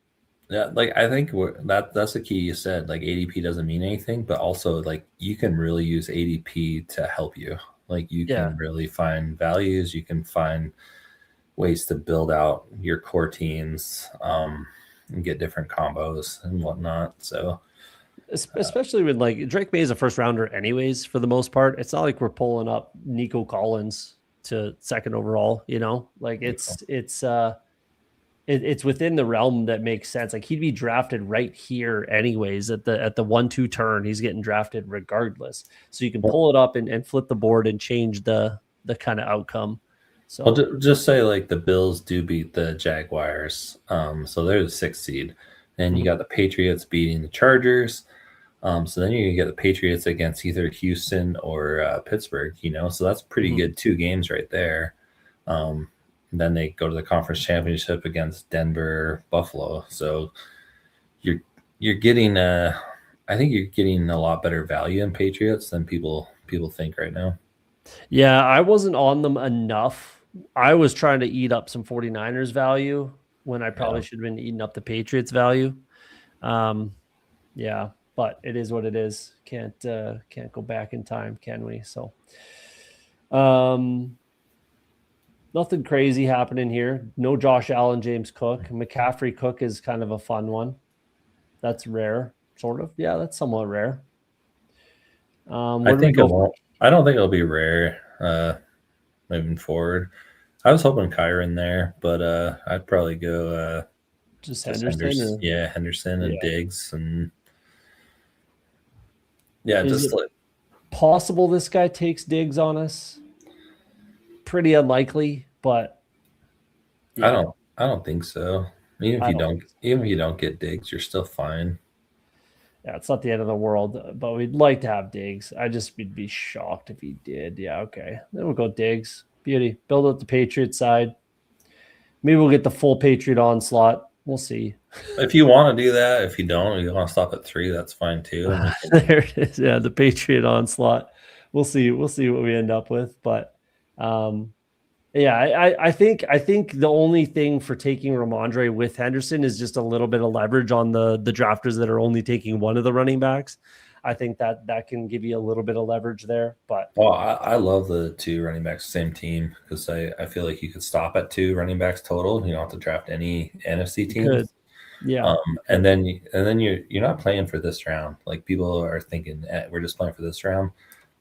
Yeah, I think that's the key you said. ADP doesn't mean anything, but also you can really use ADP to help you. You can really find values. You can find ways to build out your core teams and get different combos and whatnot. So especially when Drake May is a first rounder anyways, for the most part. It's not like we're pulling up Nico Collins to second overall, it's it's within the realm that makes sense. Like he'd be drafted right here anyways at the 1-2 turn. He's getting drafted regardless. So you can pull it up and flip the board and change the kind of outcome. So I'll just say like the Bills do beat the Jaguars. So they're the 6th seed. And you got the Patriots beating the Chargers. So then you get the Patriots against either Houston or Pittsburgh, so that's pretty good 2 games right there. Then they go to the conference championship against Denver, Buffalo. So you're getting I think you're getting a lot better value in Patriots than people think right now. Yeah, I wasn't on them enough. I was trying to eat up some 49ers value when I probably should have been eating up the Patriots value. Yeah, but it is what it is. Can't go back in time, can we? So nothing crazy happening here. No Josh Allen, James Cook. McCaffrey Cook is kind of a fun one. That's rare, sort of. Yeah, that's somewhat rare. I think it won't. I don't think it'll be rare moving forward. I was hoping Kyron there, but I'd probably go just Henderson. Henderson and Diggs, and is it possible this guy takes Diggs on us? Pretty unlikely, but I don't think so. Even if you don't get Diggs, you're still fine. Yeah, it's not the end of the world, but we'd like to have Diggs. We'd be shocked if he did. Yeah, okay. Then we'll go Diggs. Beauty. Build up the Patriot side. Maybe we'll get the full Patriot onslaught. We'll see. If you want to do that, if you don't, you want to stop at 3, that's fine too. There it is. Yeah, the Patriot onslaught. We'll see. We'll see what we end up with. But yeah, I think the only thing for taking Ramondre with Henderson is just a little bit of leverage on the drafters that are only taking one of the running backs. I think that can give you a little bit of leverage there. But I love the 2 running backs, same team, because I feel like you could stop at 2 running backs total. You don't have to draft any NFC teams. Good. Yeah. And then you're not playing for this round. Like people are thinking, we're just playing for this round.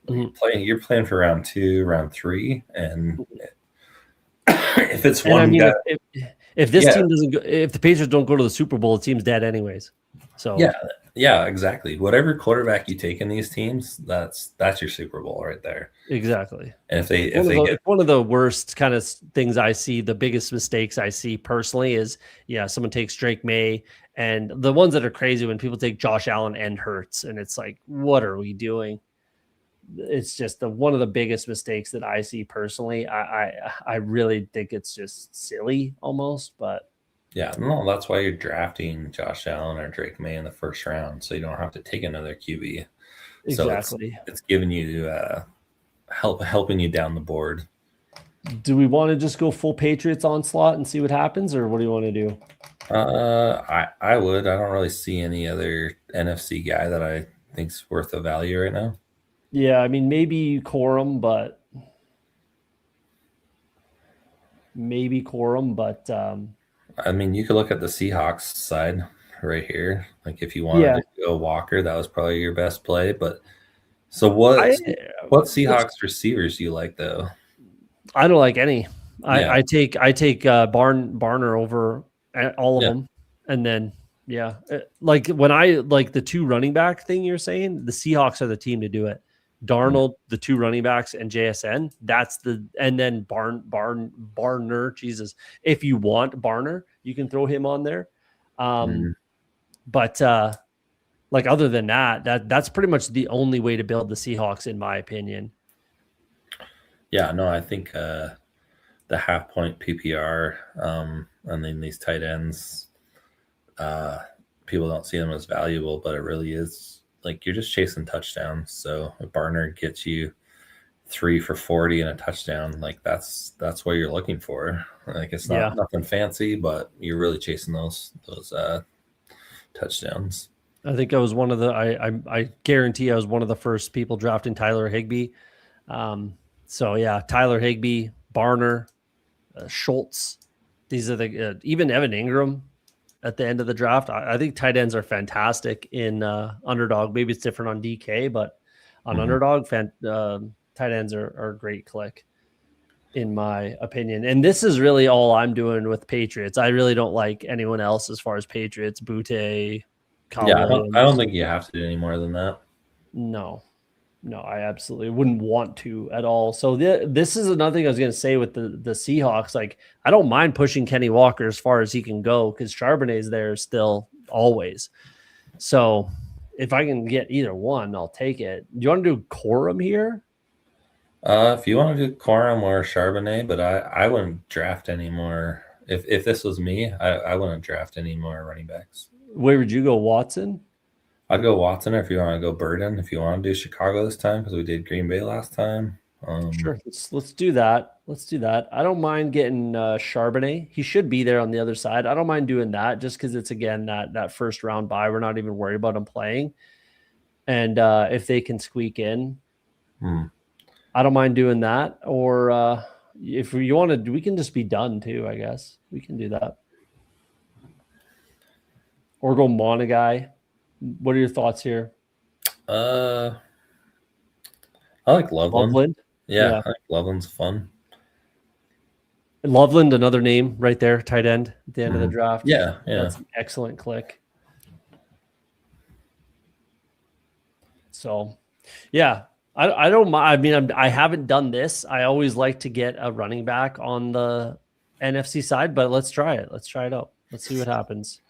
You're playing for round 2, round 3, and if it's one guy, if this team doesn't go, if the Patriots don't go to the Super Bowl, the team's dead anyways. So yeah, exactly. Whatever quarterback you take in these teams, that's your Super Bowl right there. Exactly. And if one of the worst kind of things I see, the biggest mistakes I see personally is someone takes Drake May, and the ones that are crazy when people take Josh Allen and Hurts, and it's like, what are we doing? It's just one of the biggest mistakes that I see personally. I really think it's just silly almost, but yeah, no, that's why you're drafting Josh Allen or Drake May in the first round, so you don't have to take another QB. Exactly. So it's giving you helping you down the board. Do we want to just go full Patriots onslaught and see what happens, or what do you want to do? I would. I don't really see any other NFC guy that I think's worth the value right now. Yeah, I mean maybe Corum, but I mean, you could look at the Seahawks side right here. Like if you wanted to go Walker, that was probably your best play. But so what Seahawks receivers do you like though? I don't like any. I take Barner over all of them, and then like when I like the 2 running back thing you're saying, the Seahawks are the team to do it. Darnold, the 2 running backs, and JSN. And then Barner. Jesus, if you want Barner, you can throw him on there. But like other than that's pretty much the only way to build the Seahawks, in my opinion. Yeah, no, I think the half point PPR, and then these tight ends, people don't see them as valuable, but it really is. Like you're just chasing touchdowns. So if Barner gets you 3 for 40 and a touchdown, like that's what you're looking for. Like it's not nothing fancy, but you're really chasing those touchdowns. I think I was one of the I guarantee I was one of the first people drafting Tyler Higbee. So yeah, Tyler Higbee, Barner, Schultz. These are the even Evan Ingram. At the end of the draft, I think tight ends are fantastic in Underdog. Maybe it's different on DK, but on Underdog, tight ends are a great click. in my opinion. And this is really all I'm doing with Patriots. I really don't like anyone else as far as Patriots, Butte, Kyle Yeah, Williams. I don't think you have to do any more than that. No, I absolutely wouldn't want to at all. So this is another thing I was going to say with the Seahawks. Like, I don't mind pushing Kenny Walker as far as he can go because Charbonnet's there still always. So if I can get either one, I'll take it. Do you want to do Corum here? If you want to do Corum or Charbonnet, but I wouldn't draft any more. If this was me, I wouldn't draft any more running backs. Where would you go, Watson? I'd go Watson, or if you want to go Burden, if you want to do Chicago this time, because we did Green Bay last time. Sure, let's do that. Let's do that. I don't mind getting Charbonnet. He should be there on the other side. I don't mind doing that just because it's, again, that first round bye. We're not even worried about him playing. And if they can squeak in, I don't mind doing that. Or if you want to, we can just be done too, I guess. We can do that. Or go Monagai. What are your thoughts here? I like Loveland. Yeah, I think Loveland's fun. Loveland, another name right there, tight end at the end of the draft. Yeah. That's an excellent click. So, yeah, I don't mind. I mean, I haven't done this. I always like to get a running back on the NFC side, but let's try it. Let's try it out. Let's see what happens.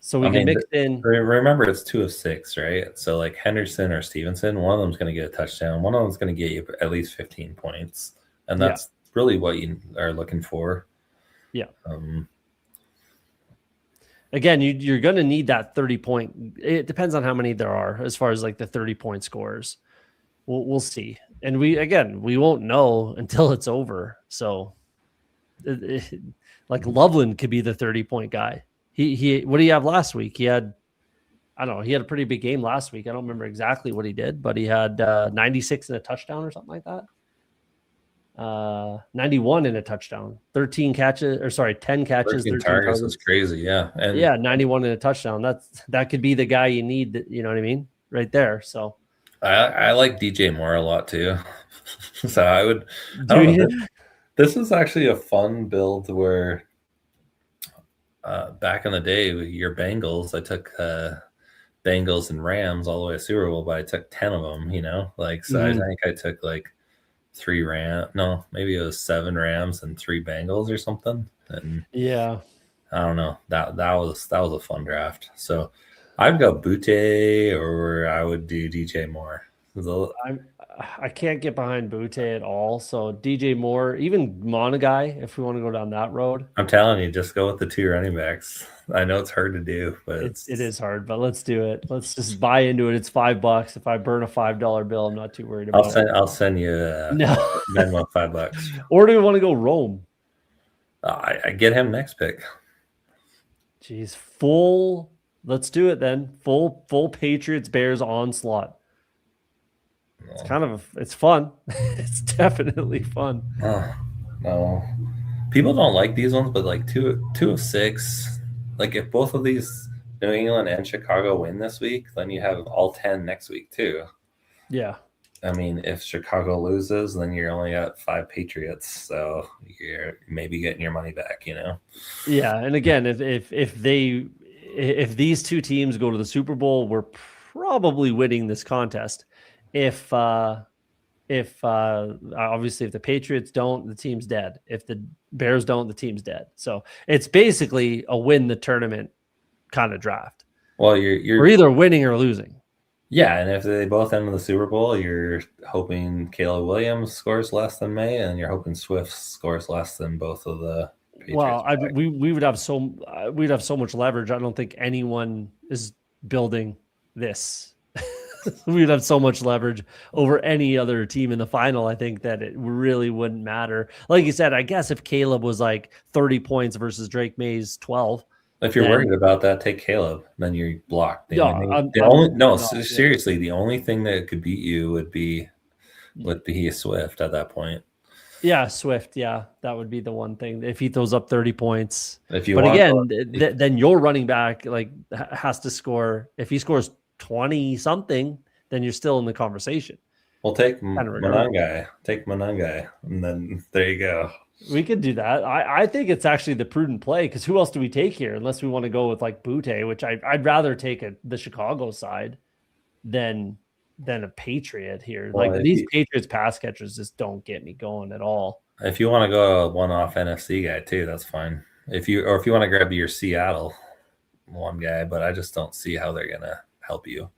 So we can mix in. Remember, it's 2 of 6, right? So like Henderson or Stevenson, one of them's going to get a touchdown. One of them's going to get you at least 15 points, and that's really what you are looking for. Yeah. Again, you're going to need that 30-point. It depends on how many there are as far as like the 30-point scores. We'll see, and we won't know until it's over. So, like Loveland could be the 30-point guy. He what did he have last week? He had, I don't know, he had a pretty big game last week. I don't remember exactly what he did, but he had 96 and a touchdown or something like that. 91 and a touchdown, 10 catches, 13 targets. That's crazy. Yeah. And 91 and a touchdown. That could be the guy you need, you know what I mean? Right there. So I like DJ Moore a lot too. So I don't know. This is actually a fun build where back in the day, your Bengals, I took Bengals and Rams all the way to Super Bowl, but I took 10 of them, I think I took like 3 Rams. No, maybe it was 7 Rams and 3 Bengals or something. And yeah, I don't know. That was a fun draft. So I'd go Butte, or I would do DJ Moore. I can't get behind Butte at all. So DJ Moore, even Monagai, if we want to go down that road. I'm telling you, just go with the 2 running backs. I know it's hard to do, but it is hard, but let's do it. Let's just buy into it. It's $5. If I burn a $5 bill, I'm not too worried about it. I'll send you Venmo $5. Or do we want to go Rome? I get him next pick. Jeez, full. Let's do it then. Full Patriots Bears onslaught. It's fun. It's definitely fun. No, people don't like these ones, but like 2 of 6. Like if both of these, New England and Chicago, win this week, then you have all 10 next week too. Yeah. I mean, if Chicago loses, then you're only at 5 Patriots, so you're maybe getting your money back. Yeah, and again, if these 2 teams go to the Super Bowl, we're probably winning this contest. If obviously if the Patriots don't, the team's dead. If the Bears don't, the team's dead. So it's basically a win the tournament kind of draft. Well, you're we're either winning or losing. Yeah, and if they both end in the Super Bowl, you're hoping Caleb Williams scores less than May, and you're hoping Swift scores less than both of the Patriots. Well, we'd have so much leverage. I don't think anyone is building this. We'd have so much leverage over any other team in the final. I think that it really wouldn't matter. Like you said, I guess if Caleb was like 30 points versus Drake May's 12. If you're worried about that, take Caleb. Then you're blocked. Seriously, the only thing that could beat you would be Swift at that point. Yeah, Swift. Yeah, that would be the one thing. If he throws up 30 points. Then your running back has to score. If he scores 20 something, then you're still in the conversation. Well, take Monangai. Take Monangai, and then there you go. We could do that. I think it's actually the prudent play because who else do we take here unless we want to go with like Butte, which I'd rather take the Chicago side than a Patriot here. Well, like these Patriots pass catchers just don't get me going at all. If you want to go a one-off NFC guy too, that's fine. If you want to grab your Seattle one guy, but I just don't see how they're gonna help you.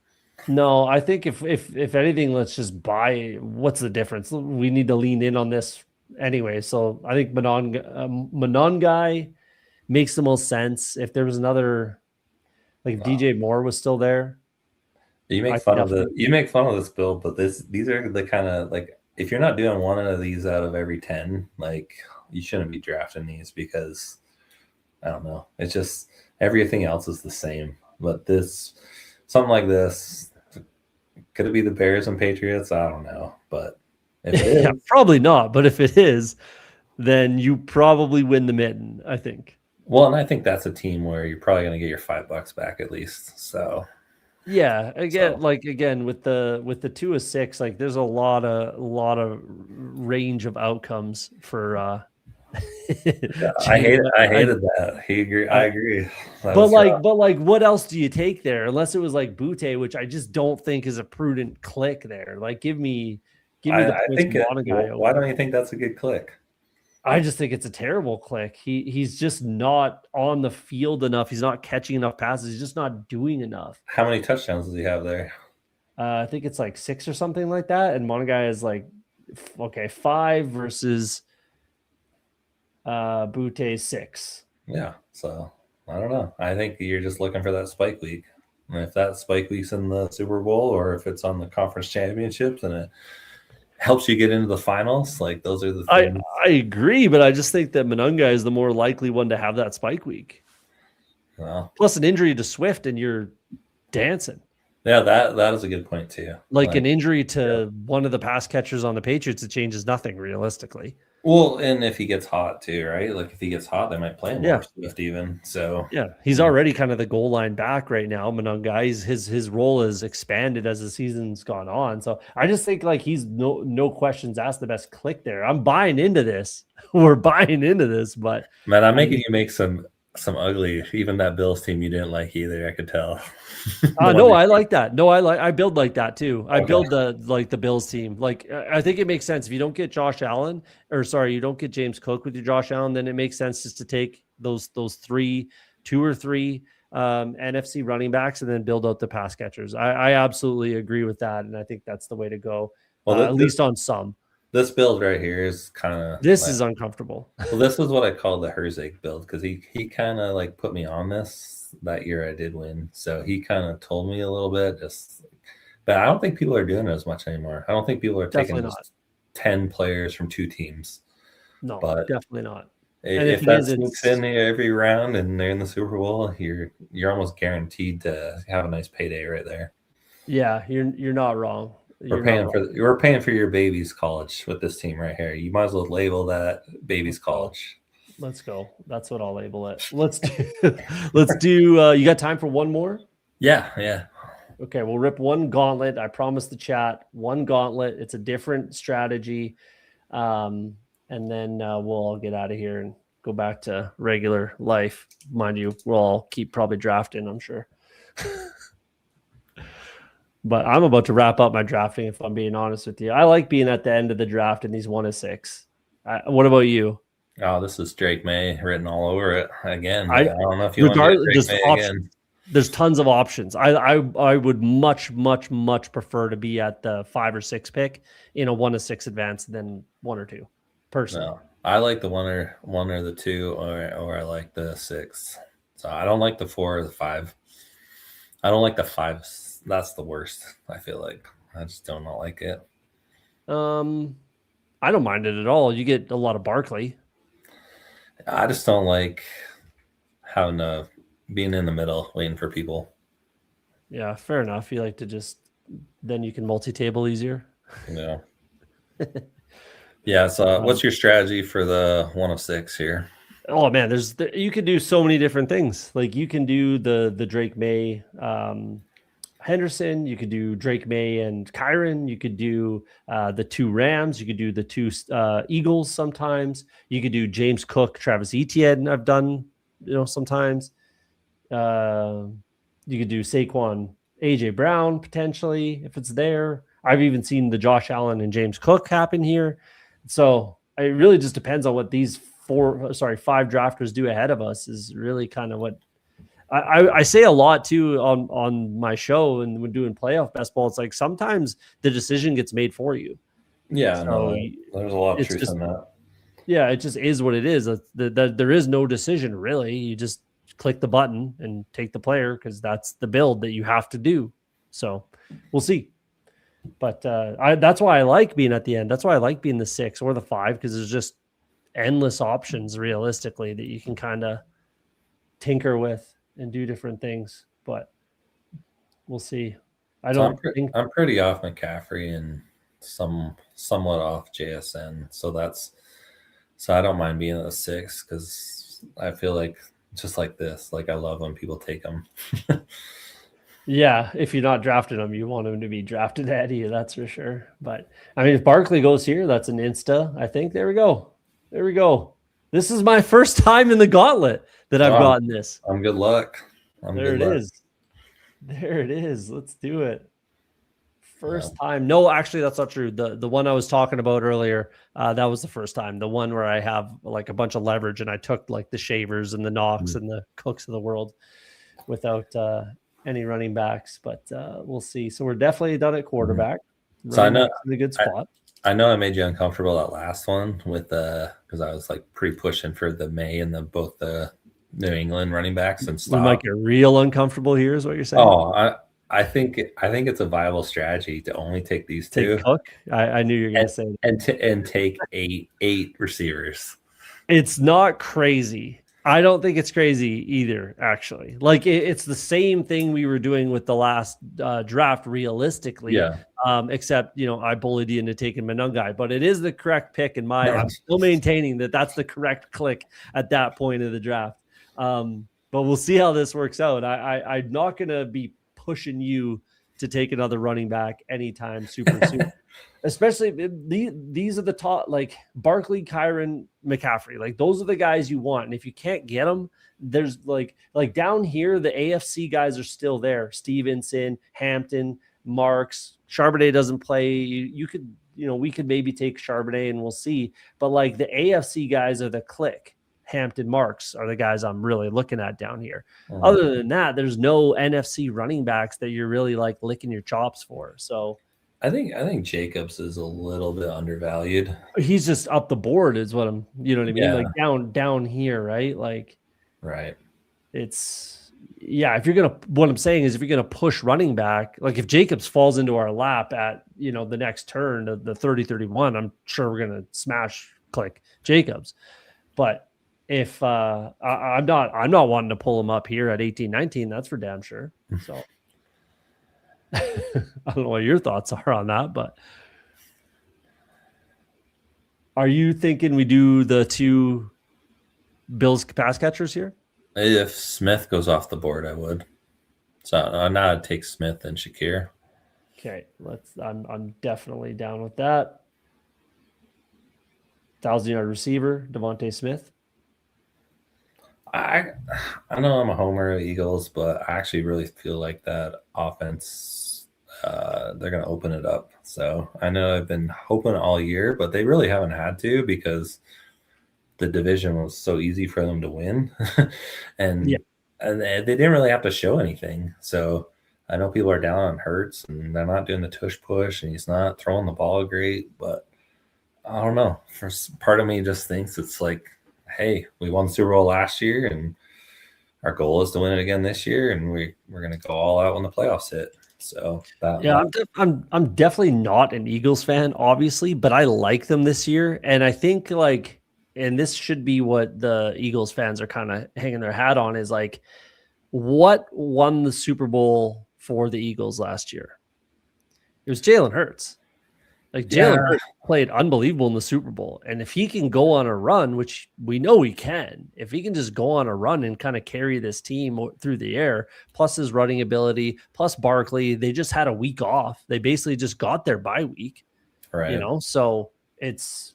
No, I think if anything, let's just buy. What's the difference? We need to lean in on this anyway. So I think Manon guy makes the most sense. If there was another, like if DJ Moore was still there, you make fun of this build, but these are the kind of like if you're not doing one of these out of every 10, like you shouldn't be drafting these because I don't know. It's just everything else is the same, but something like this, could it be the Bears and Patriots? I don't know, but if it is, yeah, probably not. But if it is, then you probably win the mitten, I think. Well, and I think that's a team where you're probably going to get your $5 back at least. So, yeah, again, with the 2 of 6, like there's a lot of range of outcomes for. Yeah, I hated that. I agree. But like, what else do you take there? Unless it was like Butte, which I just don't think is a prudent click there. Like, give me the points. Why don't you think that's a good click? I just think it's a terrible click. He's just not on the field enough. He's not catching enough passes. He's just not doing enough. How many touchdowns does he have there? I think it's like 6 or something like that. And Monagai is like, 5 versus Butte 6. Yeah, so I don't know. I think you're just looking for that spike week. And if that spike week's in the Super Bowl or if it's on the conference championships and it helps you get into the finals, like those are the things. I agree, but I just think that Monunga is the more likely one to have that spike week. Well, plus an injury to Swift and you're dancing. Yeah, that is a good point too. Like an injury to one of the pass catchers on the Patriots, it changes nothing realistically. Well, and if he gets hot too, right? Like if he gets hot, they might play him more Swift even. So yeah, he's already kind of the goal line back right now. Monunga, his role is expanded as the season's gone on. So I just think like he's no questions asked the best click there. I'm buying into this. We're buying into this, but man, I'm making you make some ugly. Even that Bills team you didn't like either. I could tell. No, I like that. No, I build like that too. I build the Bills team. Like I think it makes sense if you don't get you don't get James Cook with your Josh Allen, then it makes sense just to take those 2 or 3 NFC running backs and then build out the pass catchers. I absolutely agree with that, and I think that's the way to go. Well, at least on some. This build right here is kind of is uncomfortable. Well, this is what I call the Herzig build because he kind of like put me on this that year I did win. So he kind of told me a little bit, but I don't think people are doing it as much anymore. I don't think people are taking 10 players from 2 teams. No, but definitely not. If that sneaks in every round and they're in the Super Bowl, you're almost guaranteed to have a nice payday right there. Yeah, you're not wrong. We're paying for your baby's college with this team right here. You might as well label that baby's college. Let's go. That's what I'll label it. Let's do. You got time for one more? Yeah. Okay, we'll rip one gauntlet. I promised the chat one gauntlet. It's a different strategy, and then we'll all get out of here and go back to regular life. Mind you, we'll all keep probably drafting, I'm sure. But I'm about to wrap up my drafting, if I'm being honest with you. I like being at the end of the draft in these 1 of 6. What about you? Oh, this is Drake May written all over it again. I don't know if you want to Drake May again. There's tons of options. I would much prefer to be at the 5 or 6 pick in a 1 of 6 advance than 1 or 2. Personally, no, I like the 1 or the 2, or I like the 6. So I don't like the 4 or the 5. I don't like the 5. That's the worst. I feel like I just don't not like it. I don't mind it at all. You get a lot of Barkley. I just don't like having to being in the middle waiting for people. Yeah, fair enough. You like to then you can multi-table easier. Yeah. Yeah. So, what's your strategy for the 1 of 6 here? Oh man, you can do so many different things. Like you can do the Drake May. Henderson, you could do Drake May and Kyron, you could do the 2 Rams, you could do the 2 Eagles sometimes, you could do James Cook, Travis Etienne, I've done, sometimes. You could do Saquon, AJ Brown potentially if it's there. I've even seen the Josh Allen and James Cook happen here. So it really just depends on what these 5 drafters do ahead of us is really kind of what I say a lot too on my show and when doing playoff best ball. It's like sometimes the decision gets made for you. Yeah, so there's a lot of truth in that. Yeah, it just is what it is. There is no decision really. You just click the button and take the player because that's the build that you have to do. So we'll see. But that's why I like being at the end. That's why I like being the 6 or the 5 because there's just endless options realistically that you can kind of tinker with and do different things. But we'll see. I'm pretty off McCaffrey and somewhat off JSN. So I don't mind being a 6 because I feel like just like this, like I love when people take them. Yeah, if you're not drafting them, you want them to be drafted ahead of you, that's for sure. But I mean, if Barkley goes here, that's an insta. I think there we go. This is my first time in the gauntlet that I've gotten this. Good luck. There it is. Let's do it. First time. No, actually, that's not true. The one I was talking about earlier, that was the first time. The one where I have like a bunch of leverage and I took like the Shavers and the Knox and the Cooks of the world without any running backs. But we'll see. So we're definitely done at quarterback. So I know in a good spot. I know I made you uncomfortable that last one with because I was like pre-pushing for the May and both the New England running backs and stuff. We might get real uncomfortable here, is what you're saying. Oh, I think it's a viable strategy to only take these 2. Take Cook. I knew you were going to say that. And take eight receivers. It's not crazy. I don't think it's crazy either, actually. Like, it's the same thing we were doing with the last draft, realistically. Yeah. Except, I bullied you into taking Menungai. But it is the correct pick in my... I'm still maintaining that that's the correct click at that point of the draft. But we'll see how this works out. I'm not going to be pushing you to take another running back anytime super soon. Especially these are the top, like Barkley, Kyron, McCaffrey. Like those are the guys you want. And if you can't get them, there's like down here, the AFC guys are still there. Stevenson, Hampton, Marks, Charbonnet doesn't play. You could, we could maybe take Charbonnet and we'll see. But like the AFC guys are the click. Hampton, Marks are the guys I'm really looking at down here. Other than that, there's no NFC running backs that you're really like licking your chops for. So I think Jacobs is a little bit undervalued. He's just up the board is what I'm, you know what I mean? Yeah. Like down here, right? Like, right. It's what I'm saying is if you're going to push running back, like if Jacobs falls into our lap at, the next turn, the 30-31, I'm sure we're going to smash click Jacobs. But if I'm not wanting to pull him up here at 18-19, that's for damn sure. So I don't know what your thoughts are on that, but are you thinking we do the 2 Bills pass catchers here? If Smith goes off the board, I would. So now I'd take Smith and Shakir. Okay, I'm definitely down with that. 1,000-yard receiver, Devontae Smith. I know I'm a homer of Eagles, but I actually really feel like that offense, they're going to open it up. So I know I've been hoping all year, but they really haven't had to because the division was so easy for them to win. and they didn't really have to show anything. So I know people are down on Hurts and they're not doing the tush push and he's not throwing the ball great, but I don't know. For part of me just thinks it's like, hey, we won the Super Bowl last year and our goal is to win it again this year. And we're going to go all out when the playoffs hit. So I'm definitely not an Eagles fan, obviously, but I like them this year. And I think and this should be what the Eagles fans are kind of hanging their hat on is like, what won the Super Bowl for the Eagles last year? It was Jalen Hurts. Like Jalen Hurts played unbelievable in the Super Bowl. And if he can go on a run, which we know he can, if he can just go on a run and kind of carry this team through the air, plus his running ability, plus Barkley, they just had a week off. They basically just got their bye week. Right. You know, so it's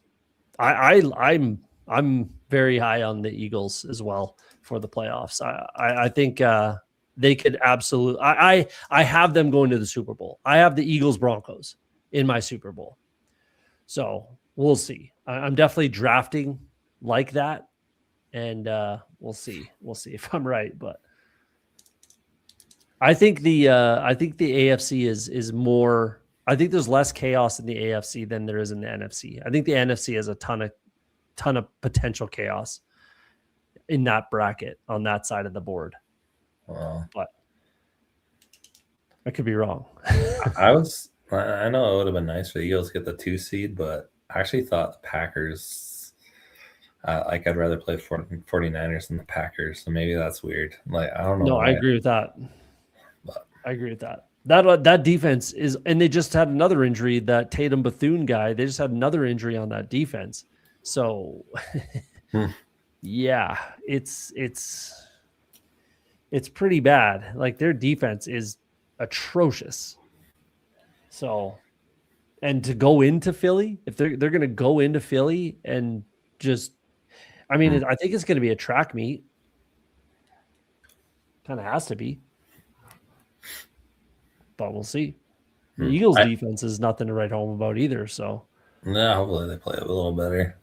I'm very high on the Eagles as well for the playoffs. I think they could absolutely I have them going to the Super Bowl. I have the Eagles Broncos in my Super Bowl. So we'll see. I'm definitely drafting like that. And we'll see. We'll see if I'm right. But I think the AFC is more, I think there's less chaos in the AFC than there is in the NFC. I think the NFC has a ton of potential chaos in that bracket on that side of the board. But I could be wrong. I know it would have been nice for the Eagles to get the 2 seed, but I actually thought the Packers, I'd rather play 49ers than the Packers. So maybe that's weird. Like, I don't know. No, I agree with that. But I agree with that. That defense is, and they just had another injury, that Tatum Bethune guy. They just had another injury on that defense. So yeah, it's pretty bad. Like, their defense is atrocious. So, and to go into Philly, if they're going to go into Philly and just, I mean, I think it's going to be a track meet. Kind of has to be. But we'll see. The Eagles defense is nothing to write home about either. So, yeah, hopefully they play a little better.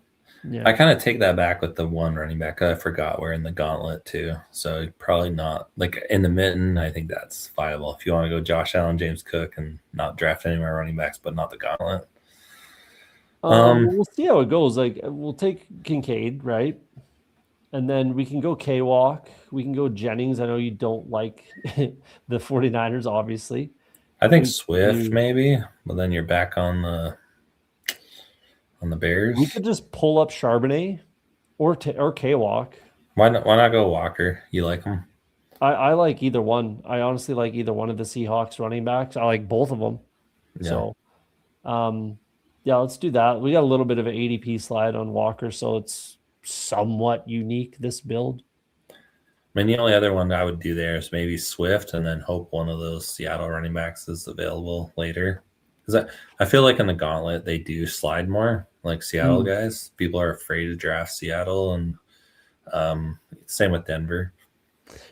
Yeah. I kind of take that back with the one running back. I forgot we're in the gauntlet too. So probably not, like, in the mitten. I think that's viable. If you want to go Josh Allen, James Cook, and not draft any more running backs, but not the gauntlet. We'll see how it goes. Like, we'll take Kincaid, right? And then we can go K-Walk. We can go Jennings. I know you don't like the 49ers, obviously. I think Swift maybe, but then you're back on the Bears. We could just pull up Charbonnet or K-Walk. Why not go Walker? You like him? I like either one. I honestly like either one of the Seahawks running backs. I like both of them. Yeah. So, yeah, let's do that. We got a little bit of an ADP slide on Walker, so it's somewhat unique, this build. I mean, the only other one I would do there is maybe Swift, and then hope one of those Seattle running backs is available later. Because I feel like in the gauntlet, they do slide more, like Seattle guys. People are afraid to draft Seattle, and same with Denver.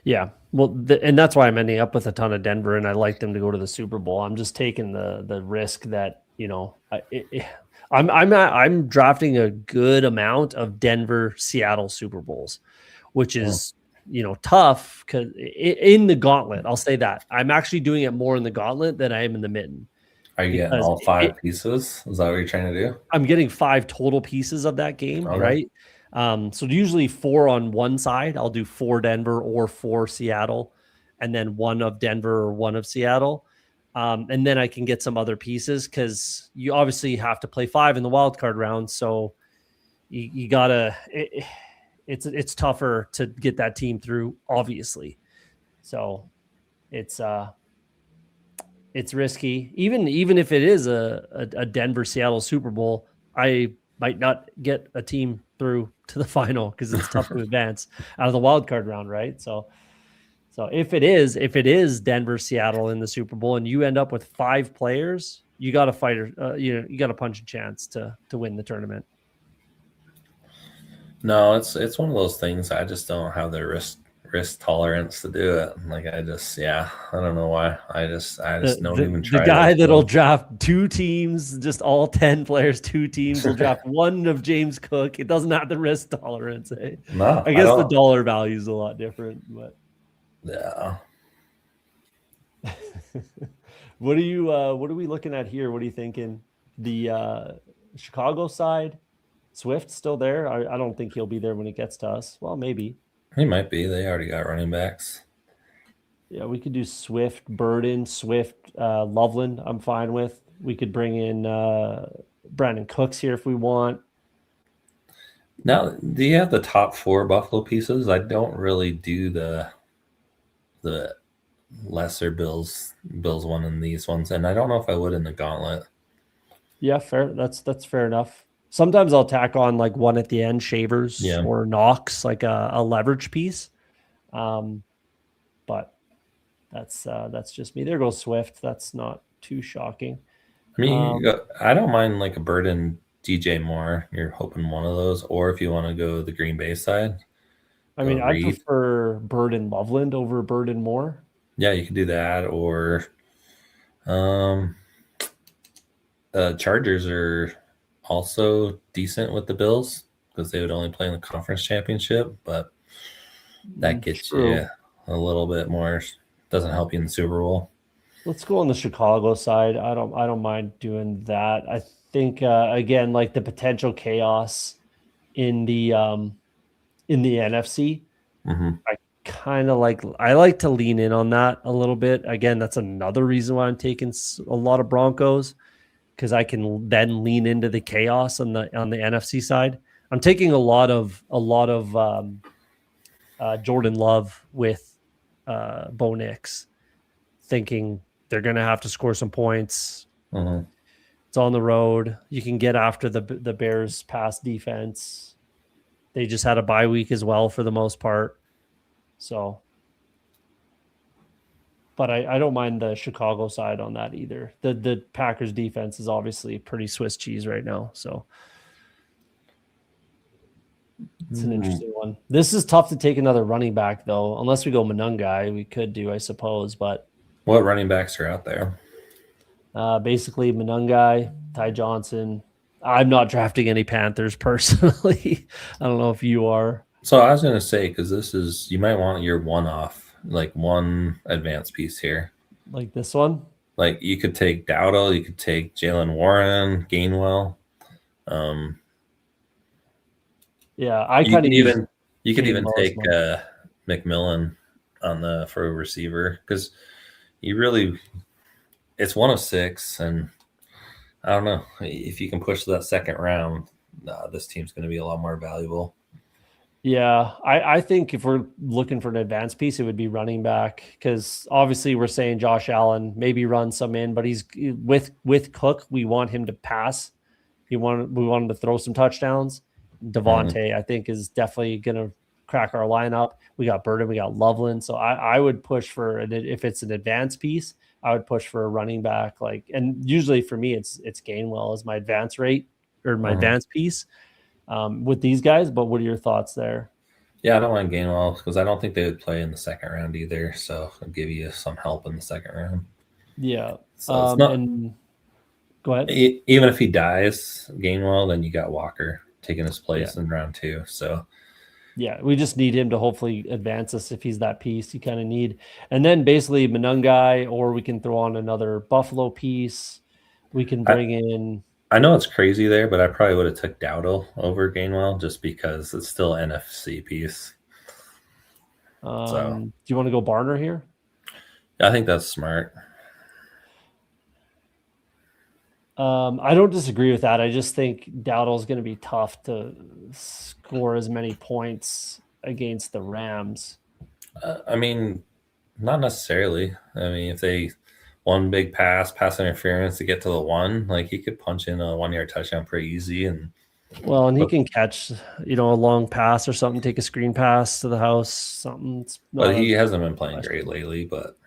Yeah. Well, and that's why I'm ending up with a ton of Denver, and I like them to go to the Super Bowl. I'm just taking the risk that, you know, I'm drafting a good amount of Denver Seattle Super Bowls, which is you know, tough because in the gauntlet, I'll say that I'm actually doing it more in the gauntlet than I am in the mitten. Are you getting all 5 pieces? Is that what you're trying to do? I'm getting 5 total pieces of that game, right? So usually 4 on one side. I'll do 4 Denver or 4 Seattle, and then 1 of Denver or 1 of Seattle. And then I can get some other pieces because you obviously have to play 5 in the wild card round. So you gotta, it's tougher to get that team through, obviously. So it's risky. Even if it is a Denver Seattle Super Bowl, I might not get a team through to the final because it's tough to advance out of the wild card round, right? So if it is Denver Seattle in the Super Bowl and you end up with 5 players, you got to fight. You got to punch a chance to win the tournament. No, it's one of those things. I just don't have the risk tolerance to do it. Like I don't know why. I just don't even try. The guy that'll draft 2 teams, just all 10 players, 2 teams will draft 1 of James Cook. It doesn't have the risk tolerance. Eh? No, I guess the dollar value is a lot different, but yeah. What are we looking at here? What are you thinking? The Chicago side, Swift still there? I don't think he'll be there when it gets to us. Well, maybe. He might be. They already got running backs. Yeah, we could do Swift, Burden, Swift, Loveland. I'm fine with. We could bring in Brandon Cooks here if we want. Now, do you have the top 4 Buffalo pieces? I don't really do the lesser Bills one and these ones, and I don't know if I would in the gauntlet. Yeah, fair. That's fair enough. Sometimes I'll tack on like one at the end, shavers or knocks, like a leverage piece. But that's just me. There goes Swift. That's not too shocking. I mean, I don't mind like a Bird and DJ Moore. You're hoping one of those, or if you want to go the Green Bay side, I mean, I prefer Bird and Loveland over Bird and Moore. Yeah, you can do that, or Chargers are also decent with the Bills because they would only play in the conference championship, but that gets you a little bit more. Doesn't help you in the Super Bowl. Let's go on the Chicago side. I don't mind doing that. I think again, like the potential chaos in the NFC. I like to lean in on that a little bit. Again, that's another reason why I'm taking a lot of Broncos, because I can then lean into the chaos on the NFC side. I'm taking a lot of Jordan Love with Bo Nix, thinking they're going to have to score some points. It's on the road. You can get after the Bears' pass defense. They just had a bye week as well for the most part. So, but I don't mind the Chicago side on that either. The Packers defense is obviously pretty Swiss cheese right now. So it's an interesting one. This is tough to take another running back though, unless we go Monungai. We could do, I suppose, but what running backs are out there? Basically Monungai, Ty Johnson. I'm not drafting any Panthers personally. I don't know if you are. So I was going to say, because this is, you might want your one-off, like one advanced piece here. Like this one? Like you could take Dowdle, you could take Jalen Warren, Gainwell. Yeah, I kind of you could even take McMillan for a receiver, because it's 1 of 6, and I don't know if you can push to that second round. This team's going to be a lot more valuable. Yeah, I think if we're looking for an advanced piece, it would be running back, because obviously we're saying Josh Allen maybe run some in, but he's with Cook. We want him to pass. We want him to throw some touchdowns. Devontae, I think, is definitely going to crack our lineup. We got Burden, we got Loveland. So I would push for, if it's an advanced piece, I would push for a running back. And usually for me, it's Gainwell as my advance rate or my advanced piece with these guys. But what are your thoughts there? Yeah, I don't mind Gainwell because I don't think they would play in the second round either. So I'll give you some help in the second round. Yeah. So it's not, and go ahead. Even if he dies, Gainwell, then you got Walker taking his place in round 2. So yeah, we just need him to hopefully advance us if he's that piece you kind of need. And then basically Monungai, or we can throw on another Buffalo piece. We can bring in. I know it's crazy there, but I probably would have took Dowdle over Gainwell just because it's still an NFC piece. Do you want to go Barner here? I think that's smart. I don't disagree with that. I just think Dowdle is going to be tough to score as many points against the Rams. I mean, not necessarily. I mean, if they one big pass interference to get to the one, like he could punch in a 1-yard touchdown pretty easy. And he can catch, a long pass or something, take a screen pass to the house, something. But he hasn't been playing great lately. But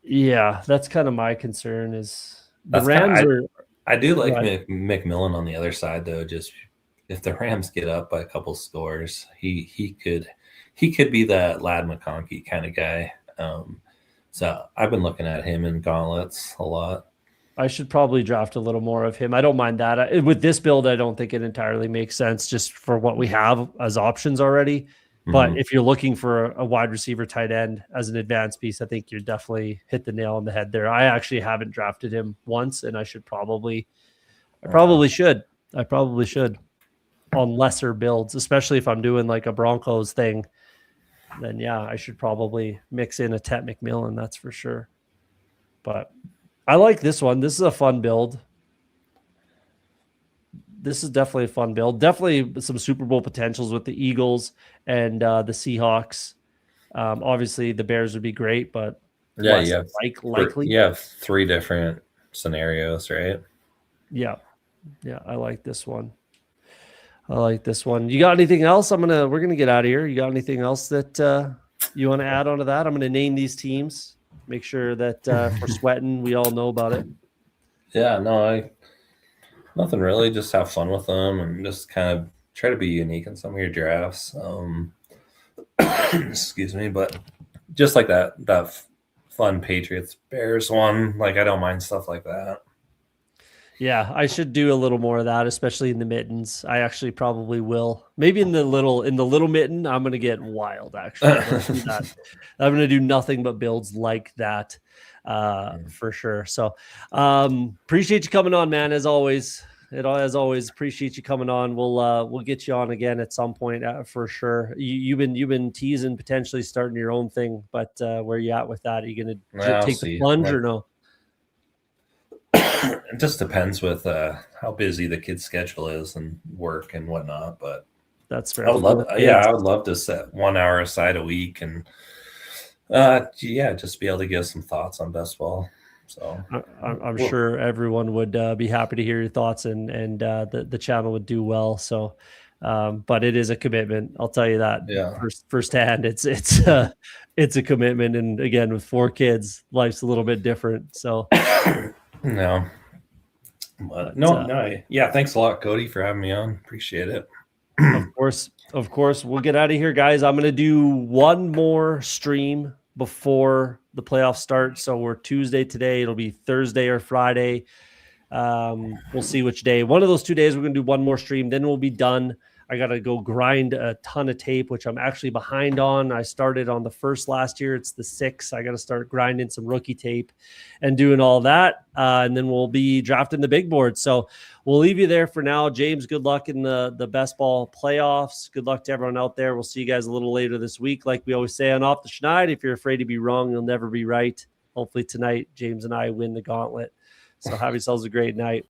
yeah, that's kind of my concern is. The Rams I do like McMillan on the other side though. Just if the Rams get up by a couple scores, he could be that Ladd McConkey kind of guy. So I've been looking at him in gauntlets a lot. I should probably draft a little more of him. I don't mind that. With this build, I don't think it entirely makes sense just for what we have as options already. But if you're looking for a wide receiver tight end as an advanced piece, I think you're definitely hit the nail on the head there. I actually haven't drafted him once, and I probably should on lesser builds, especially if I'm doing like a Broncos thing. Then yeah, I should probably mix in a Tet McMillan, that's for sure. But I like this one. This is a fun build. This is definitely a fun build. Definitely some Super Bowl potentials with the Eagles and the Seahawks. Obviously, the Bears would be great, but you have likely. You have 3 different scenarios, right? Yeah. I like this one. You got anything else? We're gonna get out of here. You got anything else that you want to add on to that? I'm gonna name these teams. Make sure that if we're sweating, we all know about it. Yeah, no, nothing really. Just have fun with them and just kind of try to be unique in some of your drafts. Excuse me, but just like that fun Patriots Bears one, like I don't mind stuff like that. Yeah, I should do a little more of that, especially in the mittens. I actually probably will. Maybe in the little mitten, I'm gonna get wild. Actually, I'm gonna do nothing but builds like that, for sure. So, appreciate you coming on, man. As always, appreciate you coming on. We'll get you on again at some point, for sure. You've been teasing potentially starting your own thing, but where you at with that? Are you gonna take the plunge or no? It just depends with how busy the kid's schedule is and work and whatnot. But that's fair. I would love to set 1 hour aside a week and just be able to give some thoughts on best ball. So I'm sure everyone would be happy to hear your thoughts, and the channel would do well. So, but it is a commitment. I'll tell you that firsthand. It's a commitment, and again, with 4 kids, life's a little bit different. So. No. But yeah, thanks a lot, Cody, for having me on. Appreciate it. Of course. We'll get out of here, guys. I'm going to do one more stream before the playoffs start. So we're Tuesday today. It'll be Thursday or Friday. We'll see which day. One of those 2 days, we're going to do one more stream. Then we'll be done. I got to go grind a ton of tape, which I'm actually behind on. I started on the 1st last year. It's the 6th. I got to start grinding some rookie tape and doing all that. And then we'll be drafting the big board. So we'll leave you there for now. James, good luck in the best ball playoffs. Good luck to everyone out there. We'll see you guys a little later this week. Like we always say on Off the Schneid, if you're afraid to be wrong, you'll never be right. Hopefully tonight, James and I win the gauntlet. So have yourselves a great night.